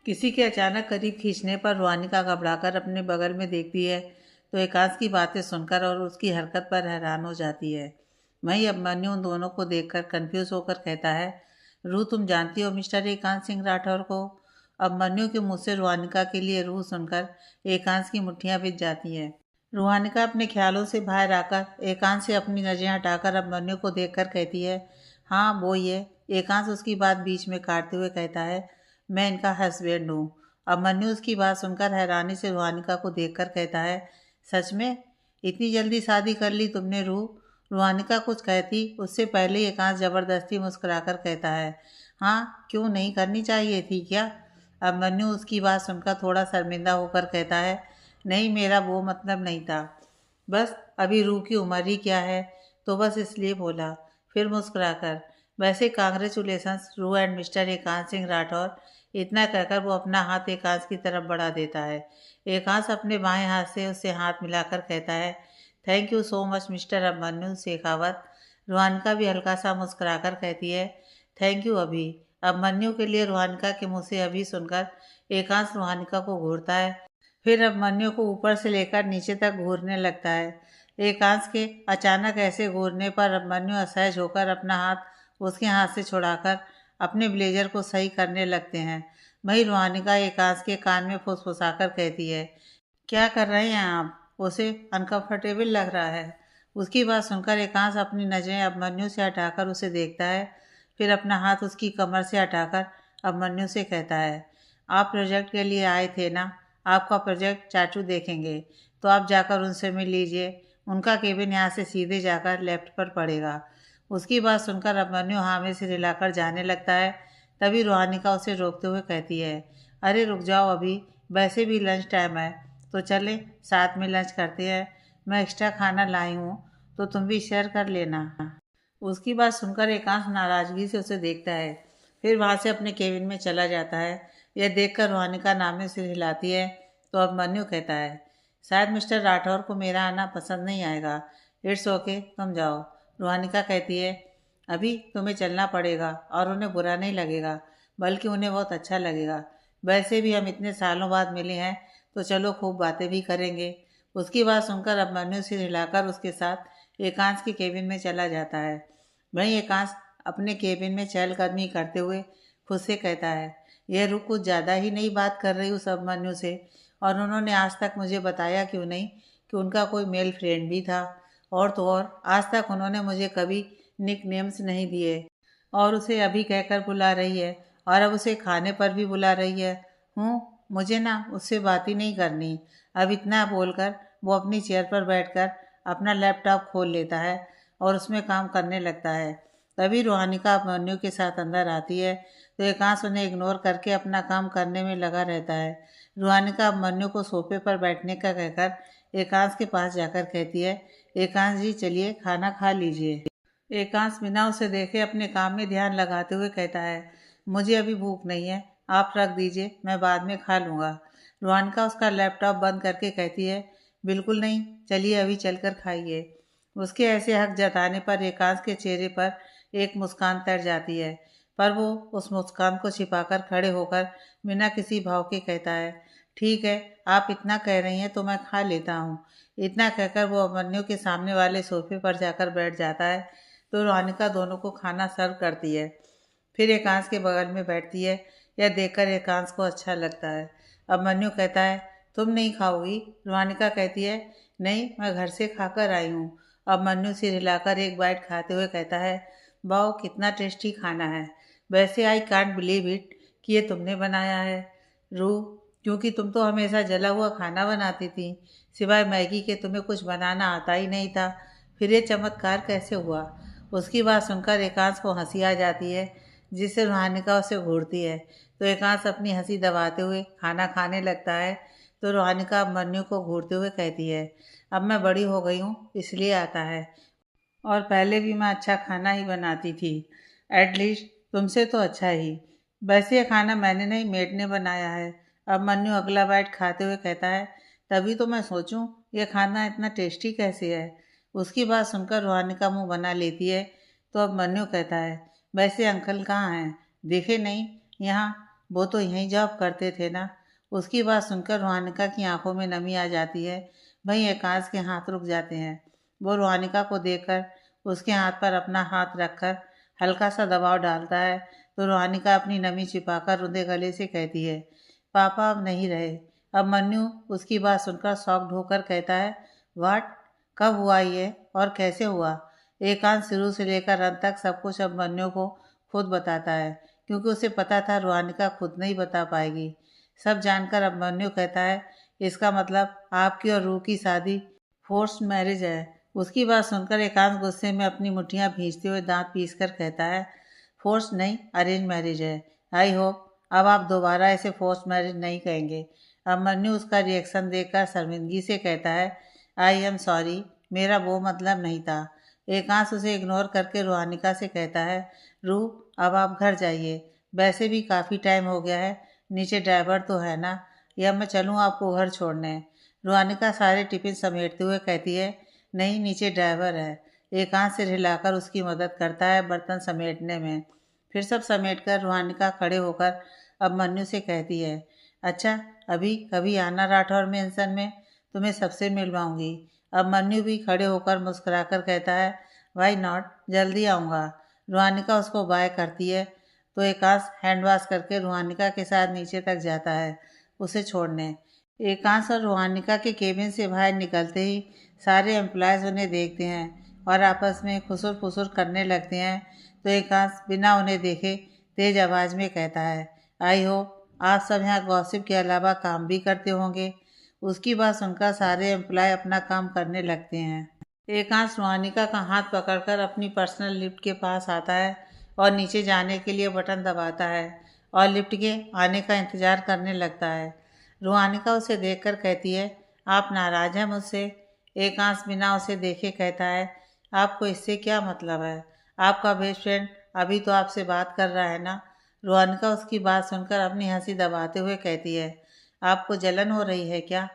किसी के अचानक करीब खींचने पर रूहानिका घबराकर अपने बगल में देखती है तो एकांश की बातें सुनकर और उसकी हरकत पर हैरान हो जाती है। वहीं अभिमन्यु उन दोनों को देखकर कंफ्यूज होकर कहता है, रूह तुम जानती हो मिस्टर एकांश सिंह राठौर को? अभिमन्यु के मुंह से रूहानिका के लिए रूह सुनकर एकांश की मुट्ठियां भिज जाती हैं। रूहानिका अपने ख्यालों से बाहर आकर एकांश से अपनी नजरें हटाकर अभिमन्यु को देखकर कहती है, हाँ वो ही है। एकांश उसकी बात बीच में काटते हुए कहता है, मैं इनका हस्बैंड हूँ। अभिमन्यु उसकी बात सुनकर हैरानी से रूहानिका को देखकर कहता है, सच में? इतनी जल्दी शादी कर ली तुमने रूह? रूहानिका कुछ कहती उससे पहले ही एकांश जबरदस्ती मुस्कुराकर कहता है, हाँ क्यों नहीं करनी चाहिए थी क्या? अभिमन्यु उसकी बात सुनकर थोड़ा शर्मिंदा होकर कहता है, नहीं मेरा वो मतलब नहीं था। बस अभी रूह की उम्र ही क्या है, तो बस इसलिए बोला। फिर मुस्कुराकर, वैसे कांग्रेचुलेसन्स रूह एंड मिस्टर एकांश सिंह राठौर। इतना कहकर वो अपना हाथ एकांश की तरफ बढ़ा देता है। एकांश अपने बाएं हाथ से उससे हाथ मिलाकर कहता है, thank you so much mister Abhimanyu Shekhawat. Ruhanika भी हल्का सा मुस्कुराकर कहती है, थैंक यू अभी। अभिमन्यु के लिए रूहानिका के मुंह से अभी सुनकर एकांश रूहानिका को घूरता है, फिर अभिमन्यु को ऊपर से लेकर नीचे तक घूरने लगता है। एकांश के अचानक ऐसे घूरने पर अभिमन्यु असहज होकर अपना हाथ उसके हाथ से छुड़ाकर अपने ब्लेजर को सही करने लगते हैं। वहीं रूहानिका एकांश के कान में फुसफुसाकर कहती है, क्या कर रहे हैं आप? उसे अनकंफर्टेबल लग रहा है। उसकी बात सुनकर एकांश अपनी नजरें अभिमन्यु से हटाकर उसे देखता है, फिर अपना हाथ उसकी कमर से हटाकर अभिमन्यु से कहता है, आप प्रोजेक्ट के लिए आए थे ना? आपका प्रोजेक्ट चाचू देखेंगे, तो आप जाकर उनसे मिल लीजिए। उनका केबिन यहाँ से सीधे जाकर लेफ्ट पर पड़ेगा। उसकी बात सुनकर अभिमन्यु हाँ में सिर हिलाकर जाने लगता है। तभी रूहानिका उसे रोकते हुए कहती है, अरे रुक जाओ अभी, वैसे भी लंच टाइम है, तो चलें साथ में लंच करते हैं। मैं एक्स्ट्रा खाना लाई हूँ, तो तुम भी शेयर कर लेना। उसकी बात सुनकर एकांश नाराजगी से उसे देखता है, फिर वहाँ से अपने केबिन में चला जाता है। यह देखकर रूहानिका नाम सिर हिलाती है तो अभिमन्यु कहता है, शायद मिस्टर राठौर को मेरा आना पसंद नहीं आएगा। इट्स ओके, तुम जाओ। रूहानिका कहती है, अभी तुम्हें चलना पड़ेगा और उन्हें बुरा नहीं लगेगा, बल्कि उन्हें बहुत अच्छा लगेगा। वैसे भी हम इतने सालों बाद मिले हैं, तो चलो खूब बातें भी करेंगे। उसकी बात सुनकर अभिमन्यु सिर हिलाकर उसके साथ एकांश के केबिन में चला जाता है। वहीं एकांश अपने केबिन में चहलकदमी करते हुए खुद से कहता है, यह रुक कुछ ज़्यादा ही नहीं बात कर रही उस अभिमन्यु से, और उन्होंने आज तक मुझे बताया क्यों नहीं कि उनका कोई मेल फ्रेंड भी था। और तो और आज तक उन्होंने मुझे कभी निक नेम्स नहीं दिए, और उसे अभी कहकर बुला रही है, और अब उसे खाने पर भी बुला रही है। मुझे ना उससे बात ही नहीं करनी। अब इतना बोलकर वो अपनी चेयर पर बैठकर अपना लैपटॉप खोल लेता है और उसमें काम करने लगता है। तभी रूहानिका अभिमन्यु के साथ अंदर आती है, तो एकांश उन्हें इग्नोर करके अपना काम करने में लगा रहता है। रूहानिका अभिमन्यु को सोफे पर बैठने का कहकर एकांश के पास जाकर कहती है, एकांश जी चलिए खाना खा लीजिए। एकांश बिना उसे देखे अपने काम में ध्यान लगाते हुए कहता है, मुझे अभी भूख नहीं है, आप रख दीजिए, मैं बाद में खा लूँगा। रूहानिका उसका लैपटॉप बंद करके कहती है, बिल्कुल नहीं, चलिए अभी चलकर खाइए। उसके ऐसे हक जताने पर एकांश के चेहरे पर एक मुस्कान तर जाती है, पर वो उस मुस्कान को छिपाकर खड़े होकर बिना किसी भाव के कहता है, ठीक है, आप इतना कह रही हैं तो मैं खा लेता हूँ। इतना कहकर वो अभिमन्यु के सामने वाले सोफे पर जाकर बैठ जाता है, तो रूहानिका दोनों को खाना सर्व करती है, फिर एकांश के बगल में बैठती है। यह देखकर एकांश को अच्छा लगता है। अभिमन्यु कहता है, तुम नहीं खाओगी? रूहानिका कहती है, नहीं, मैं घर से खाकर आई हूँ। अभिमन्यु सिर हिलाकर एक बाइट खाते हुए कहता है, वाह कितना टेस्टी खाना है। वैसे आई कांट बिलीव इट कि ये तुमने बनाया है रूह, क्योंकि तुम तो हमेशा जला हुआ खाना बनाती थी, सिवाय मैगी के तुम्हें कुछ बनाना आता ही नहीं था। फिर ये चमत्कार कैसे हुआ? उसकी बात सुनकर एकांश को हंसी आ जाती है, जिससे रूहानिका उसे घूरती है, तो एकांश अपनी हंसी दबाते हुए खाना खाने लगता है। तो रूहानिका अभिमन्यु को घूरते हुए कहती है, अब मैं बड़ी हो गई हूँ इसलिए आता है, और पहले भी मैं अच्छा खाना ही बनाती थी, एटलीस्ट तुमसे तो अच्छा ही। वैसे ये खाना मैंने नहीं, मेड ने बनाया है। अभिमन्यु अगला बाइट खाते हुए कहता है, तभी तो मैं सोचूं ये खाना इतना टेस्टी कैसे है। उसकी बात सुनकर रूहानिका मुंह बना लेती है, तो अभिमन्यु कहता है, वैसे अंकल कहाँ हैं? दिखे नहीं यहाँ। वो तो यहीं जॉब करते थे ना। उसकी बात सुनकर रुहानिका की आंखों में नमी आ जाती है। वहीं एकांश के हाथ रुक जाते हैं। वो रुहानिका को देखकर उसके हाथ पर अपना हाथ रखकर हल्का सा दबाव डालता है तो रुहानिका अपनी नमी छिपाकर रुंधे गले से कहती है, पापा अब नहीं रहे। अब मन्नू उसकी बात सुनकर शॉक्ड होकर कहता है, वाट, कब हुआ ये और कैसे हुआ? एकांत शुरू से लेकर अंत तक सब कुछ अब मन्नू को खुद बताता है, क्योंकि उसे पता था रुहानिका खुद नहीं बता पाएगी। सब जानकर अब मन्नू कहता है, इसका मतलब आपकी और रूह की शादी फोर्स्ड मैरिज है। उसकी बात सुनकर एकांत गुस्से में अपनी मुट्ठियां भींचते हुए दांत पीसकर कहता है, फोर्स नहीं, अरेंज मैरिज है। आई होप अब आप दोबारा इसे फोर्स मैरिज नहीं कहेंगे। अब मन्नू उसका रिएक्शन देखकर शर्मिंदगी से कहता है, आई एम सॉरी, मेरा वो मतलब नहीं था। एकांश उसे इग्नोर करके रुहानिका से कहता है, रूह अब आप घर जाइए, वैसे भी काफ़ी टाइम हो गया है, नीचे ड्राइवर तो है ना, या मैं चलूँ आपको घर छोड़ने? रुहानिका सारे टिफिन समेटते हुए कहती है, नहीं, नीचे ड्राइवर है। एकांश से हिलाकर उसकी मदद करता है बर्तन समेटने में। फिर सब समेटकर रुहानिका खड़े होकर अब मन्नू से कहती है, अच्छा, अभी कभी आना राठौर मेंशन में, तुम्हें सबसे मिलवाऊंगी। अब मन्नू भी खड़े होकर मुस्कुराकर कहता है, वाई नॉट, जल्दी आऊँगा। रुहानिका उसको बाय करती है तो एकांश हैंड वॉश करके रुहानिका के साथ नीचे तक जाता है उसे छोड़ने। एकांश और रुहानिका के केबिन से बाहर निकलते ही सारे एम्प्लॉयज़ उन्हें देखते हैं और आपस में खुसुर फुसुर करने लगते हैं तो एकांश बिना उन्हें देखे तेज आवाज़ में कहता है, आई होप आप सब यहाँ गॉसिप के अलावा काम भी करते होंगे। उसकी बात सुनकर सारे एम्प्लॉय अपना काम करने लगते हैं। एकांश रुहानिका का हाथ पकड़कर अपनी पर्सनल लिफ्ट के पास आता है और नीचे जाने के लिए बटन दबाता है और लिफ्ट के आने का इंतज़ार करने लगता है। रुहानिका उसे देखकर कहती है, आप नाराज़ हैं मुझसे? एकांश बिना उसे देखे कहता है, आपको इससे क्या मतलब है? आपका बेस्ट फ्रेंड अभी तो आपसे बात कर रहा है ना? रुहानिका उसकी बात सुनकर अपनी हंसी दबाते हुए कहती है, आपको जलन हो रही है क्या?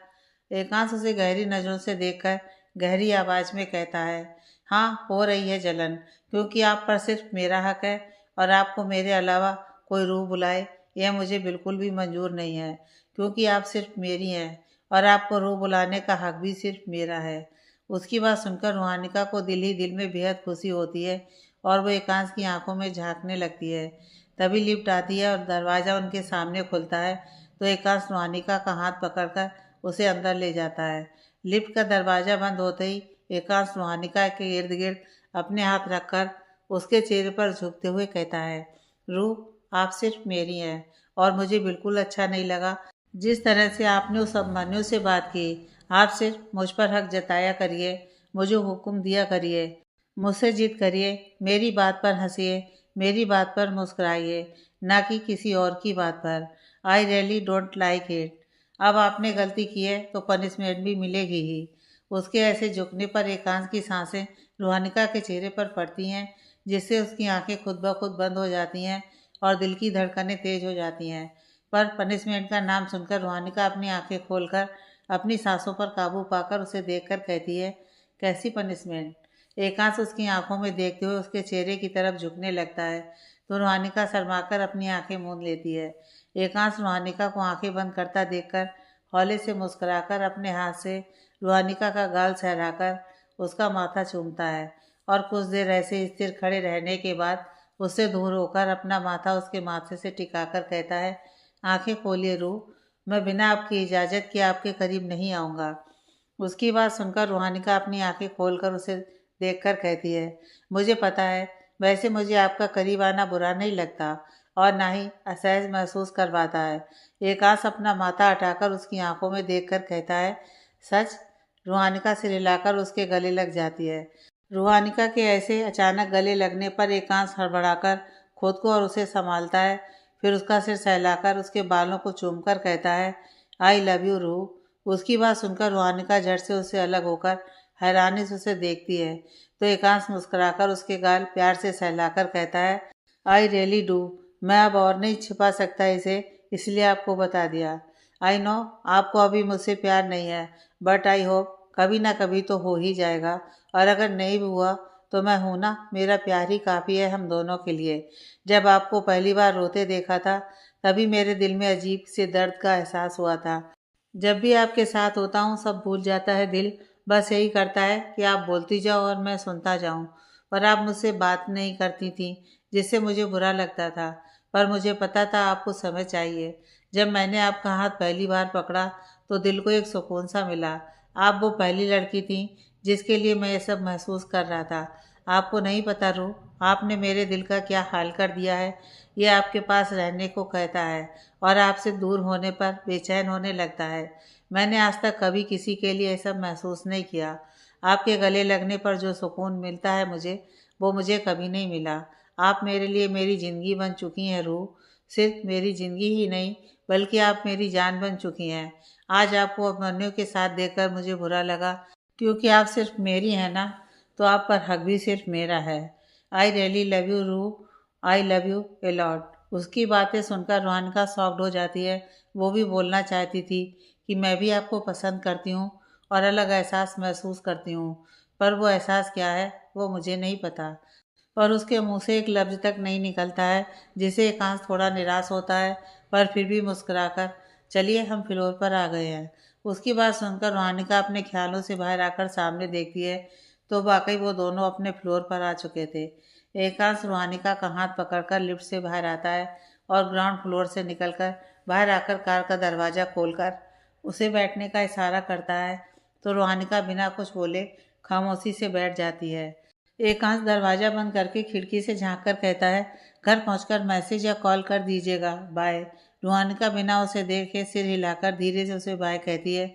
एकांश उसे गहरी नज़रों से देखकर गहरी आवाज़ में कहता है, हाँ, हो रही है जलन, क्योंकि आप पर सिर्फ मेरा हक है और आपको मेरे अलावा कोई रूह बुलाए यह मुझे बिल्कुल भी मंजूर नहीं है, क्योंकि आप सिर्फ मेरी हैं और आपको रूह बुलाने का हक भी सिर्फ मेरा है। उसकी बात सुनकर रुहानिका को दिल ही दिल में बेहद खुशी होती है और वो एकांश की आंखों में झांकने लगती है। तभी लिफ्ट आती है और दरवाज़ा उनके सामने खुलता है तो एकांश रुहानिका का हाथ पकड़कर उसे अंदर ले जाता है। लिफ्ट का दरवाज़ा बंद होते ही एकांश रुहानिका के इर्द गिर्द अपने हाथ रखकर उसके चेहरे पर झुकते हुए कहता है, रूह आप सिर्फ मेरी हैं और मुझे बिल्कुल अच्छा नहीं लगा जिस तरह से आपने उस अभिमन्यु से बात की। आप सिर्फ मुझ पर हक जताया करिए, मुझे हुक्म दिया करिए, मुझसे जिद करिए, मेरी बात पर हंसिए, मेरी बात पर मुस्कुराइए, ना कि किसी और की बात पर। I really don't like it. अब आपने गलती की है तो पनिशमेंट भी मिलेगी ही। उसके ऐसे झुकने पर एकांश की सांसें रुहानिका के चेहरे पर पड़ती हैं, जिससे उसकी आंखें खुद ब खुद बंद हो जाती हैं और दिल की धड़कनें तेज हो जाती हैं। पर पनिशमेंट का नाम सुनकर रुहानिका अपनी आंखें खोलकर अपनी सांसों पर काबू पाकर उसे देखकर कहती है, कैसी पनिशमेंट? एकांश उसकी आंखों में देखते हुए उसके चेहरे की तरफ झुकने लगता है तो रुहानिका शर्माकर अपनी आंखें मूंद लेती है। एकांश रुहानिका को आंखें बंद करता देखकर हौले से मुस्कुराकर अपने हाथ से रुहानिका का गाल सहराकर उसका माथा चूमता है और कुछ देर ऐसे स्थिर खड़े रहने के बाद उससे दूर होकर अपना माथा उसके माथे से टिकाकर कहता है, आंखें खोलिए रूह, मैं बिना आपकी इजाज़त के आपके करीब नहीं आऊँगा। उसकी बात सुनकर रुहानिका अपनी आंखें खोलकर उसे देखकर कहती है, मुझे पता है, वैसे मुझे आपका करीब आना बुरा नहीं लगता और ना ही असहज महसूस करवाता है। एकांश अपना माथा हटाकर उसकी आंखों में देखकर कहता है, सच? रुहानिका सिर हिलाकर उसके गले लग जाती है। रुहानिका के ऐसे अचानक गले लगने पर एकांश हड़बड़ाकर खुद को और उसे संभालता है, फिर उसका सिर सहलाकर उसके बालों को चूमकर कहता है, आई लव यू रूह। उसकी बात सुनकर रुहानिका झट से उससे अलग होकर हैरानी से उसे देखती है तो एकांश मुस्कुराकर उसके गाल प्यार से सहलाकर कहता है, आई रियली डू, मैं अब और नहीं छिपा सकता इसे, इसलिए आपको बता दिया। आई नो आपको अभी मुझसे प्यार नहीं है, बट आई होप कभी ना कभी तो हो ही जाएगा, और अगर नहीं भी हुआ तो मैं हूं ना, मेरा प्यार ही काफ़ी है हम दोनों के लिए। जब आपको पहली बार रोते देखा था तभी मेरे दिल में अजीब से दर्द का एहसास हुआ था। जब भी आपके साथ होता हूँ सब भूल जाता है दिल, बस यही करता है कि आप बोलती जाओ और मैं सुनता जाऊँ। पर आप मुझसे बात नहीं करती थी, जिससे मुझे बुरा लगता था। पर मुझे पता था आपको समय चाहिए। जब मैंने आपका हाथ पहली बार पकड़ा तो दिल को एक सुकून सा मिला। आप वो पहली लड़की थी जिसके लिए मैं ये सब महसूस कर रहा था। आपको नहीं पता रू, आपने मेरे दिल का क्या हाल कर दिया है। ये आपके पास रहने को कहता है और आपसे दूर होने पर बेचैन होने लगता है। मैंने आज तक कभी किसी के लिए ऐसा महसूस नहीं किया। आपके गले लगने पर जो सुकून मिलता है मुझे, वो मुझे कभी नहीं मिला। आप मेरे लिए मेरी ज़िंदगी बन चुकी हैं रूह। सिर्फ मेरी ज़िंदगी ही नहीं, बल्कि आप मेरी जान बन चुकी हैं। आज आपको अभिमन्यु के साथ देखकर मुझे बुरा लगा, क्योंकि आप सिर्फ मेरी हैं ना, तो आप पर हक भी सिर्फ मेरा है। आई रियली लव यू रूह, I love U a lot. उसकी बातें सुनकर रोहानिका शॉक्ड हो जाती है। वो भी बोलना चाहती थी कि मैं भी आपको पसंद करती हूँ और अलग एहसास महसूस करती हूँ, पर वो एहसास क्या है वो मुझे नहीं पता। पर उसके मुंह से एक लफ्ज़ तक नहीं निकलता है, जिसे एकांश थोड़ा निराश होता है, पर फिर भी मुस्कुराकर चलिए हम फ्लोर पर आ गए हैं। उसकी बात सुनकर रोहानिका अपने ख्यालों से बाहर आकर सामने देखती है तो वाकई वो दोनों अपने फ्लोर पर आ चुके थे। एकांश रोहानिका का हाथ पकड़कर लिफ्ट से बाहर आता है और ग्राउंड फ्लोर से निकलकर बाहर आकर कार का दरवाज़ा खोलकर उसे बैठने का इशारा करता है, तो रोहानिका बिना कुछ बोले खामोशी से बैठ जाती है। एकांश दरवाज़ा बंद करके खिड़की से झांक कर कहता है, घर पहुंचकर मैसेज या कॉल कर दीजिएगा, बाय। रोहानिका बिना उसे देखे सिर हिलाकर धीरे से उसे बाय कहती है,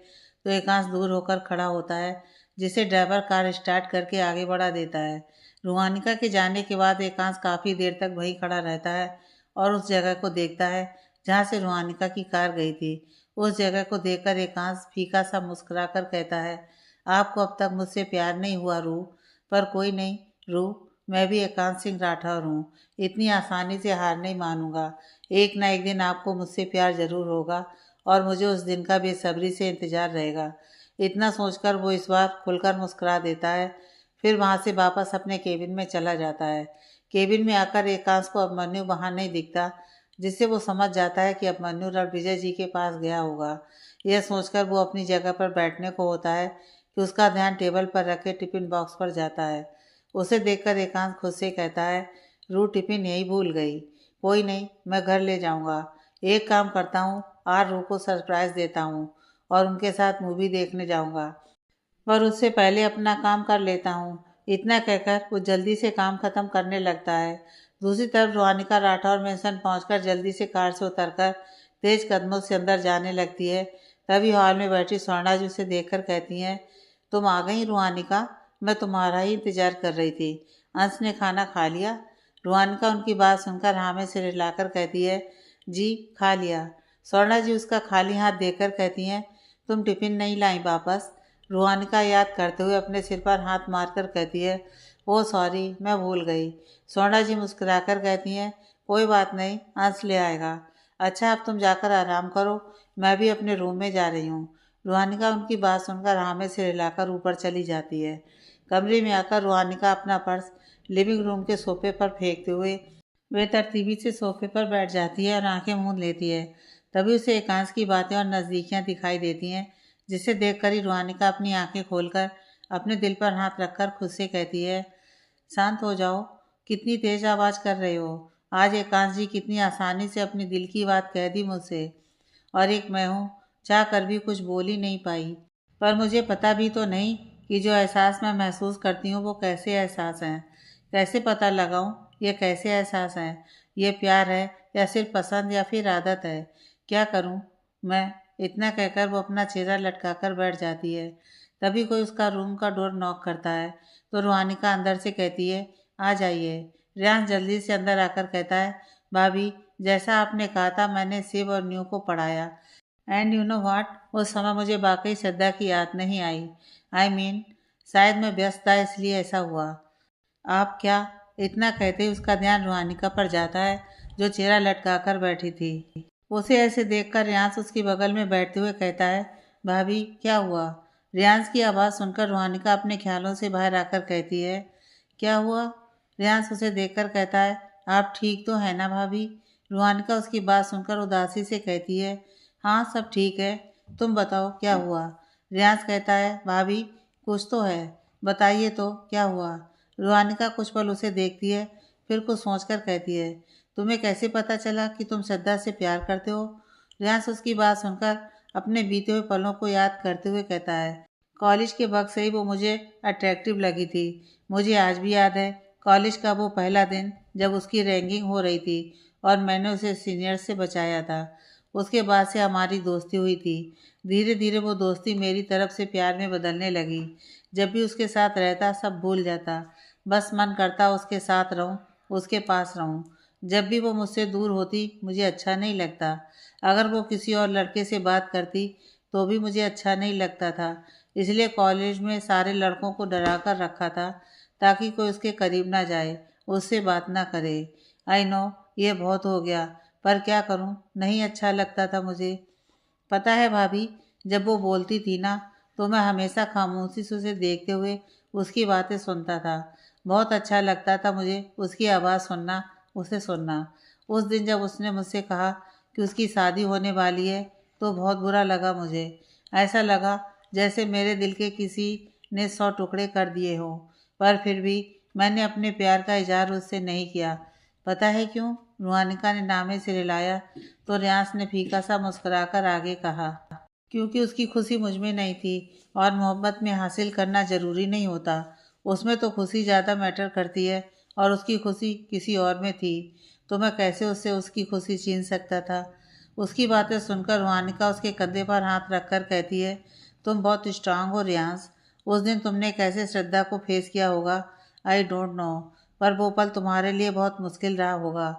तो एकांश दूर होकर खड़ा होता है, जिसे ड्राइवर कार स्टार्ट करके आगे बढ़ा देता है। रोहानिका के जाने के बाद एकांश काफ़ी देर तक वहीं खड़ा रहता है और उस जगह को देखता है जहाँ से रोहानिका की कार गई थी। उस जगह को देखकर एकांश फीका सा मुस्कुरा कर कहता है, आपको अब तक मुझसे प्यार नहीं हुआ रूह, पर कोई नहीं रूह, मैं भी एकांत सिंह राठौर हूँ। इतनी आसानी से हार नहीं मानूंगा। एक ना एक दिन आपको मुझसे प्यार जरूर होगा और मुझे उस दिन का बेसब्री से इंतजार रहेगा। इतना सोचकर वो इस बार खुलकर मुस्कुरा देता है, फिर वहाँ से वापस अपने केबिन में चला जाता है। केबिन में आकर एकांश को अभिमन्यु वहाँ नहीं दिखता, जिससे वो समझ जाता है कि अभिमन्यु रणविजय जी के पास गया होगा। यह सोचकर वो अपनी जगह पर बैठने को होता है कि उसका ध्यान टेबल पर रखे टिफिन बॉक्स पर जाता है। उसे देखकर एकांत खुद से कहता है, रू टिफिन यही भूल गई। कोई नहीं, मैं घर ले जाऊंगा। एक काम करता हूँ, आज रू को सरप्राइज देता हूँ और उनके साथ मूवी देखने जाऊंगा, पर उससे पहले अपना काम कर लेता हूँ। इतना कहकर वो जल्दी से काम खत्म करने लगता है। दूसरी तरफ रोहानिका राठौर मेंशन पहुंचकर जल्दी से कार से उतरकर तेज कदमों से अंदर जाने लगती है। तभी हॉल में बैठी स्वर्णा जी उसे देखकर कहती हैं, तुम आ गई रोहानिका, मैं तुम्हारा ही इंतजार कर रही थी। अंश ने खाना खा लिया? रोहानिका उनकी बात सुनकर हाँ में सिर हिलाकर कहती है, जी खा लिया। स्वर्णा जी उसका खाली हाथ देकर कहती हैं, तुम टिफिन नहीं लाई वापस? रोहानिका याद करते हुए अपने सिर पर हाथ मारकर कहती है, ओह सॉरी, मैं भूल गई। स्वर्णा जी मुस्कुराकर कहती हैं, कोई बात नहीं, अंश ले आएगा। अच्छा अब तुम जाकर आराम करो, मैं भी अपने रूम में जा रही हूँ। रोहानिका उनकी बात सुनकर हाँ में सिर हिलाकर ऊपर चली जाती है। कमरे में आकर रोहानिका अपना पर्स लिविंग रूम के सोफे पर फेंकते हुए वे तरतीबी से सोफे पर बैठ जाती है और आंखें मूंद लेती है। तभी उसे एकांश की बातें और नज़दीकियाँ दिखाई देती हैं, जिसे देखकर ही रोहानिका अपनी आंखें खोलकर अपने दिल पर हाथ रखकर खुद से कहती है, शांत हो जाओ, कितनी तेज आवाज़ कर रहे हो। आज एकांश जी कितनी आसानी से अपनी दिल की बात कह दी मुझसे, और एक मैं हूँ चाह कर भी कुछ बोल ही नहीं पाई। पर मुझे पता भी तो नहीं कि जो एहसास मैं महसूस करती हूँ वो कैसे एहसास हैं। कैसे पता लगाऊँ ये कैसे एहसास हैं? ये प्यार है या सिर्फ पसंद या फिर आदत है? क्या करूँ मैं? इतना कहकर वो अपना चेहरा लटकाकर बैठ जाती है। तभी कोई उसका रूम का डोर नॉक करता है, तो रोहानिका अंदर से कहती है, आ जाइए। रियान जल्दी से अंदर आकर कहता है, भाभी जैसा आपने कहा था मैंने शिव और न्यू को पढ़ाया, एंड यू नो व्हाट, उस समय मुझे वाकई श्रद्धा की याद नहीं आई। आई मीन शायद मैं व्यस्त था इसलिए ऐसा हुआ। आप क्या? इतना कहते ही उसका ध्यान रोहानिका पर जाता है, जो चेहरा लटकाकर बैठी थी। उसे ऐसे देखकर रियांश उसके बगल में बैठते हुए कहता है, भाभी क्या हुआ? रियांश की आवाज़ सुनकर रोहानिका अपने ख्यालों से बाहर आकर कहती है, क्या हुआ? रियांश उसे देखकर कहता है, आप ठीक तो है ना भाभी? रूहानिका उसकी बात सुनकर उदासी से कहती है, हाँ सब ठीक है, तुम बताओ क्या हुआ। रियांस कहता है, भाभी कुछ तो है, बताइए तो क्या हुआ। रूहानिका कुछ पल उसे देखती है, फिर कुछ सोचकर कहती है, तुम्हें कैसे पता चला कि तुम श्रद्धा से प्यार करते हो। रियांस उसकी बात सुनकर अपने बीते हुए पलों को याद करते हुए कहता है, कॉलेज के वक्त से ही वो मुझे अट्रैक्टिव लगी थी। मुझे आज भी याद है कॉलेज का वो पहला दिन जब उसकी रैंकिंग हो रही थी और मैंने उसे सीनियर से बचाया था। उसके बाद से हमारी दोस्ती हुई थी। धीरे धीरे वो दोस्ती मेरी तरफ से प्यार में बदलने लगी। जब भी उसके साथ रहता सब भूल जाता, बस मन करता उसके साथ रहूं, उसके पास रहूं। जब भी वो मुझसे दूर होती मुझे अच्छा नहीं लगता। अगर वो किसी और लड़के से बात करती तो भी मुझे अच्छा नहीं लगता था। इसलिए कॉलेज में सारे लड़कों को डरा कर रखा था ताकि कोई उसके करीब ना जाए, उससे बात ना करे। आई नो ये बहुत हो गया, पर क्या करूं, नहीं अच्छा लगता था मुझे। पता है भाभी, जब वो बोलती थी ना तो मैं हमेशा खामोशी से उसे देखते हुए उसकी बातें सुनता था। बहुत अच्छा लगता था मुझे उसकी आवाज़ सुनना, उसे सुनना। उस दिन जब उसने मुझसे कहा कि उसकी शादी होने वाली है तो बहुत बुरा लगा मुझे। ऐसा लगा जैसे मेरे दिल के किसी ने 100 टुकड़े कर दिए हों। पर फिर भी मैंने अपने प्यार का इजहार उससे नहीं किया। पता है क्यों? रूहानिका ने नामे से रिलाया तो रियांस ने फीका सा मुस्कुराकर आगे कहा, क्योंकि उसकी खुशी मुझ में नहीं थी और मोहब्बत में हासिल करना ज़रूरी नहीं होता। उसमें तो खुशी ज़्यादा मैटर करती है और उसकी खुशी किसी और में थी, तो मैं कैसे उससे उसकी खुशी छीन सकता था। उसकी बातें सुनकर रूहानिका उसके कंधे पर हाथ रखकर कहती है, तुम बहुत स्ट्रांग हो रियांस। उस दिन तुमने कैसे श्रद्धा को फेस किया होगा आई डोंट नो, पर वो पल तुम्हारे लिए बहुत मुश्किल रहा होगा।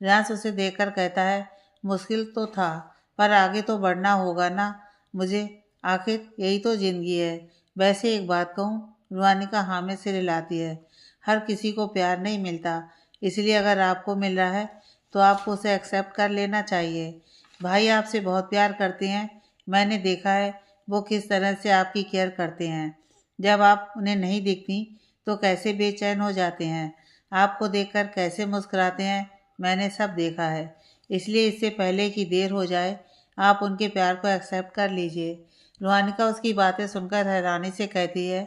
रियांस उसे देखकर कहता है, मुश्किल तो था, पर आगे तो बढ़ना होगा ना मुझे, आखिर यही तो ज़िंदगी है। वैसे एक बात कहूँ, रूहानिका हामी से रिलाती है, हर किसी को प्यार नहीं मिलता, इसलिए अगर आपको मिल रहा है तो आपको उसे एक्सेप्ट कर लेना चाहिए। भाई आपसे बहुत प्यार करते हैं, मैंने देखा है वो किस तरह से आपकी केयर करते हैं। जब आप उन्हें नहीं दिखती तो कैसे बेचैन हो जाते हैं, आपको देखकर कैसे मुस्कुराते हैं, मैंने सब देखा है। इसलिए इससे पहले कि देर हो जाए आप उनके प्यार को एक्सेप्ट कर लीजिए। रूहानिका उसकी बातें सुनकर हैरानी से कहती है,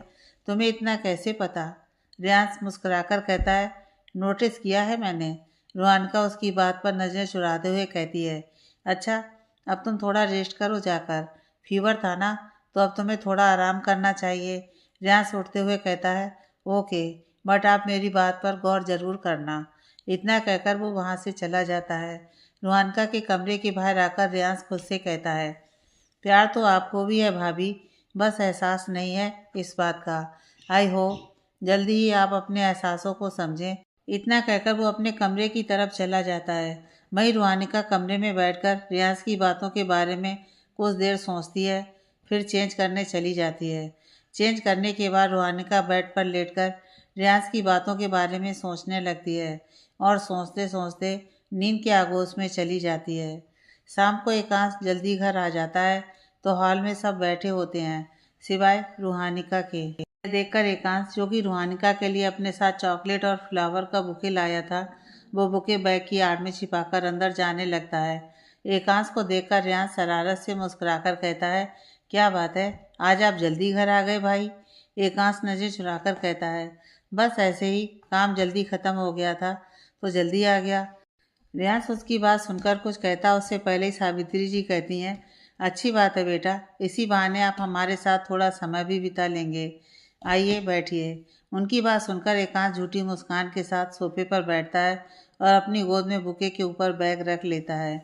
तुम्हें इतना कैसे पता? रियांस मुस्कुराकर कहता है, नोटिस किया है मैंने। रूहानिका उसकी बात पर नज़रें चुराते हुए कहती है, अच्छा अब तुम थोड़ा रेस्ट करो जाकर, फीवर था ना तो अब तुम्हें थोड़ा आराम करना चाहिए। रियांस उठते हुए कहता है, ओके, बट आप मेरी बात पर गौर ज़रूर करना। इतना कहकर वो वहाँ से चला जाता है। रूहानिका के कमरे के बाहर आकर रियांस खुद से कहता है, प्यार तो आपको भी है भाभी, बस एहसास नहीं है इस बात का। आई होप जल्दी ही आप अपने एहसासों को समझें। इतना कहकर वो अपने कमरे की तरफ चला जाता है। वहीं रूहानिका कमरे में बैठकर रियाज की बातों के बारे में कुछ देर सोचती है, फिर चेंज करने चली जाती है। चेंज करने के बाद रूहानिका बेड पर लेटकर रियाज की बातों के बारे में सोचने लगती है और सोचते सोचते नींद के आगोश में चली जाती है। शाम को एकांश जल्दी घर आ जाता है तो हॉल में सब बैठे होते हैं सिवाय रूहानिका के। देखकर एकांश, जो कि रूहानिका के लिए अपने साथ चॉकलेट और फ्लावर का बुके लाया था, वो बुके बैग की आड़ में छिपाकर अंदर जाने लगता है। एकांश को देखकर रियांस शरारत से मुस्कुराकर कहता है, क्या बात है, आज आप जल्दी घर आ गए भाई। एकांश नजर चुराकर कहता है, बस ऐसे ही, काम जल्दी ख़त्म हो गया था तो जल्दी आ गया। रियांस उसकी बात सुनकर कुछ कहता उससे पहले ही सावित्री जी कहती हैं, अच्छी बात है बेटा, इसी बहाने आप हमारे साथ थोड़ा समय भी बिता लेंगे। आइए बैठिए। उनकी बात सुनकर एकांश झूठी मुस्कान के साथ सोफे पर बैठता है और अपनी गोद में बुके के ऊपर बैग रख लेता है,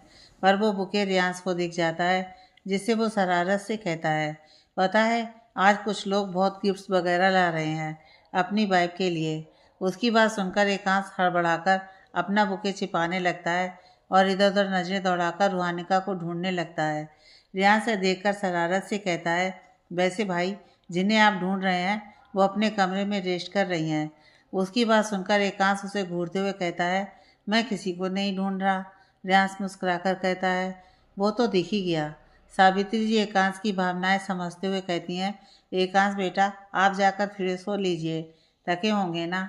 पर वो बुके रियांस को दिख जाता है, जिससे वो शरारत से कहता है, पता है आज कुछ लोग बहुत गिफ्ट्स वगैरह ला रहे हैं अपनी वाइफ के लिए। उसकी बात सुनकर एकांश हड़बड़ाकर अपना बुके छिपाने लगता है और इधर उधर नजरें दौड़ाकर रूहानिका को ढूंढने लगता है। रियांस से देखकर शरारत से कहता है, वैसे भाई जिन्हें आप ढूंढ रहे हैं वो अपने कमरे में रेस्ट कर रही हैं। उसकी बात सुनकर एकांश उसे घूरते हुए कहता है, मैं किसी को नहीं ढूंढ रहा। रियांस मुस्कुराकर कहता है, वो तो दिख ही गया। सावित्री जी एकांश की भावनाएं समझते हुए कहती हैं, एकांश बेटा आप जाकर फ्रेश हो लीजिए, थके होंगे ना।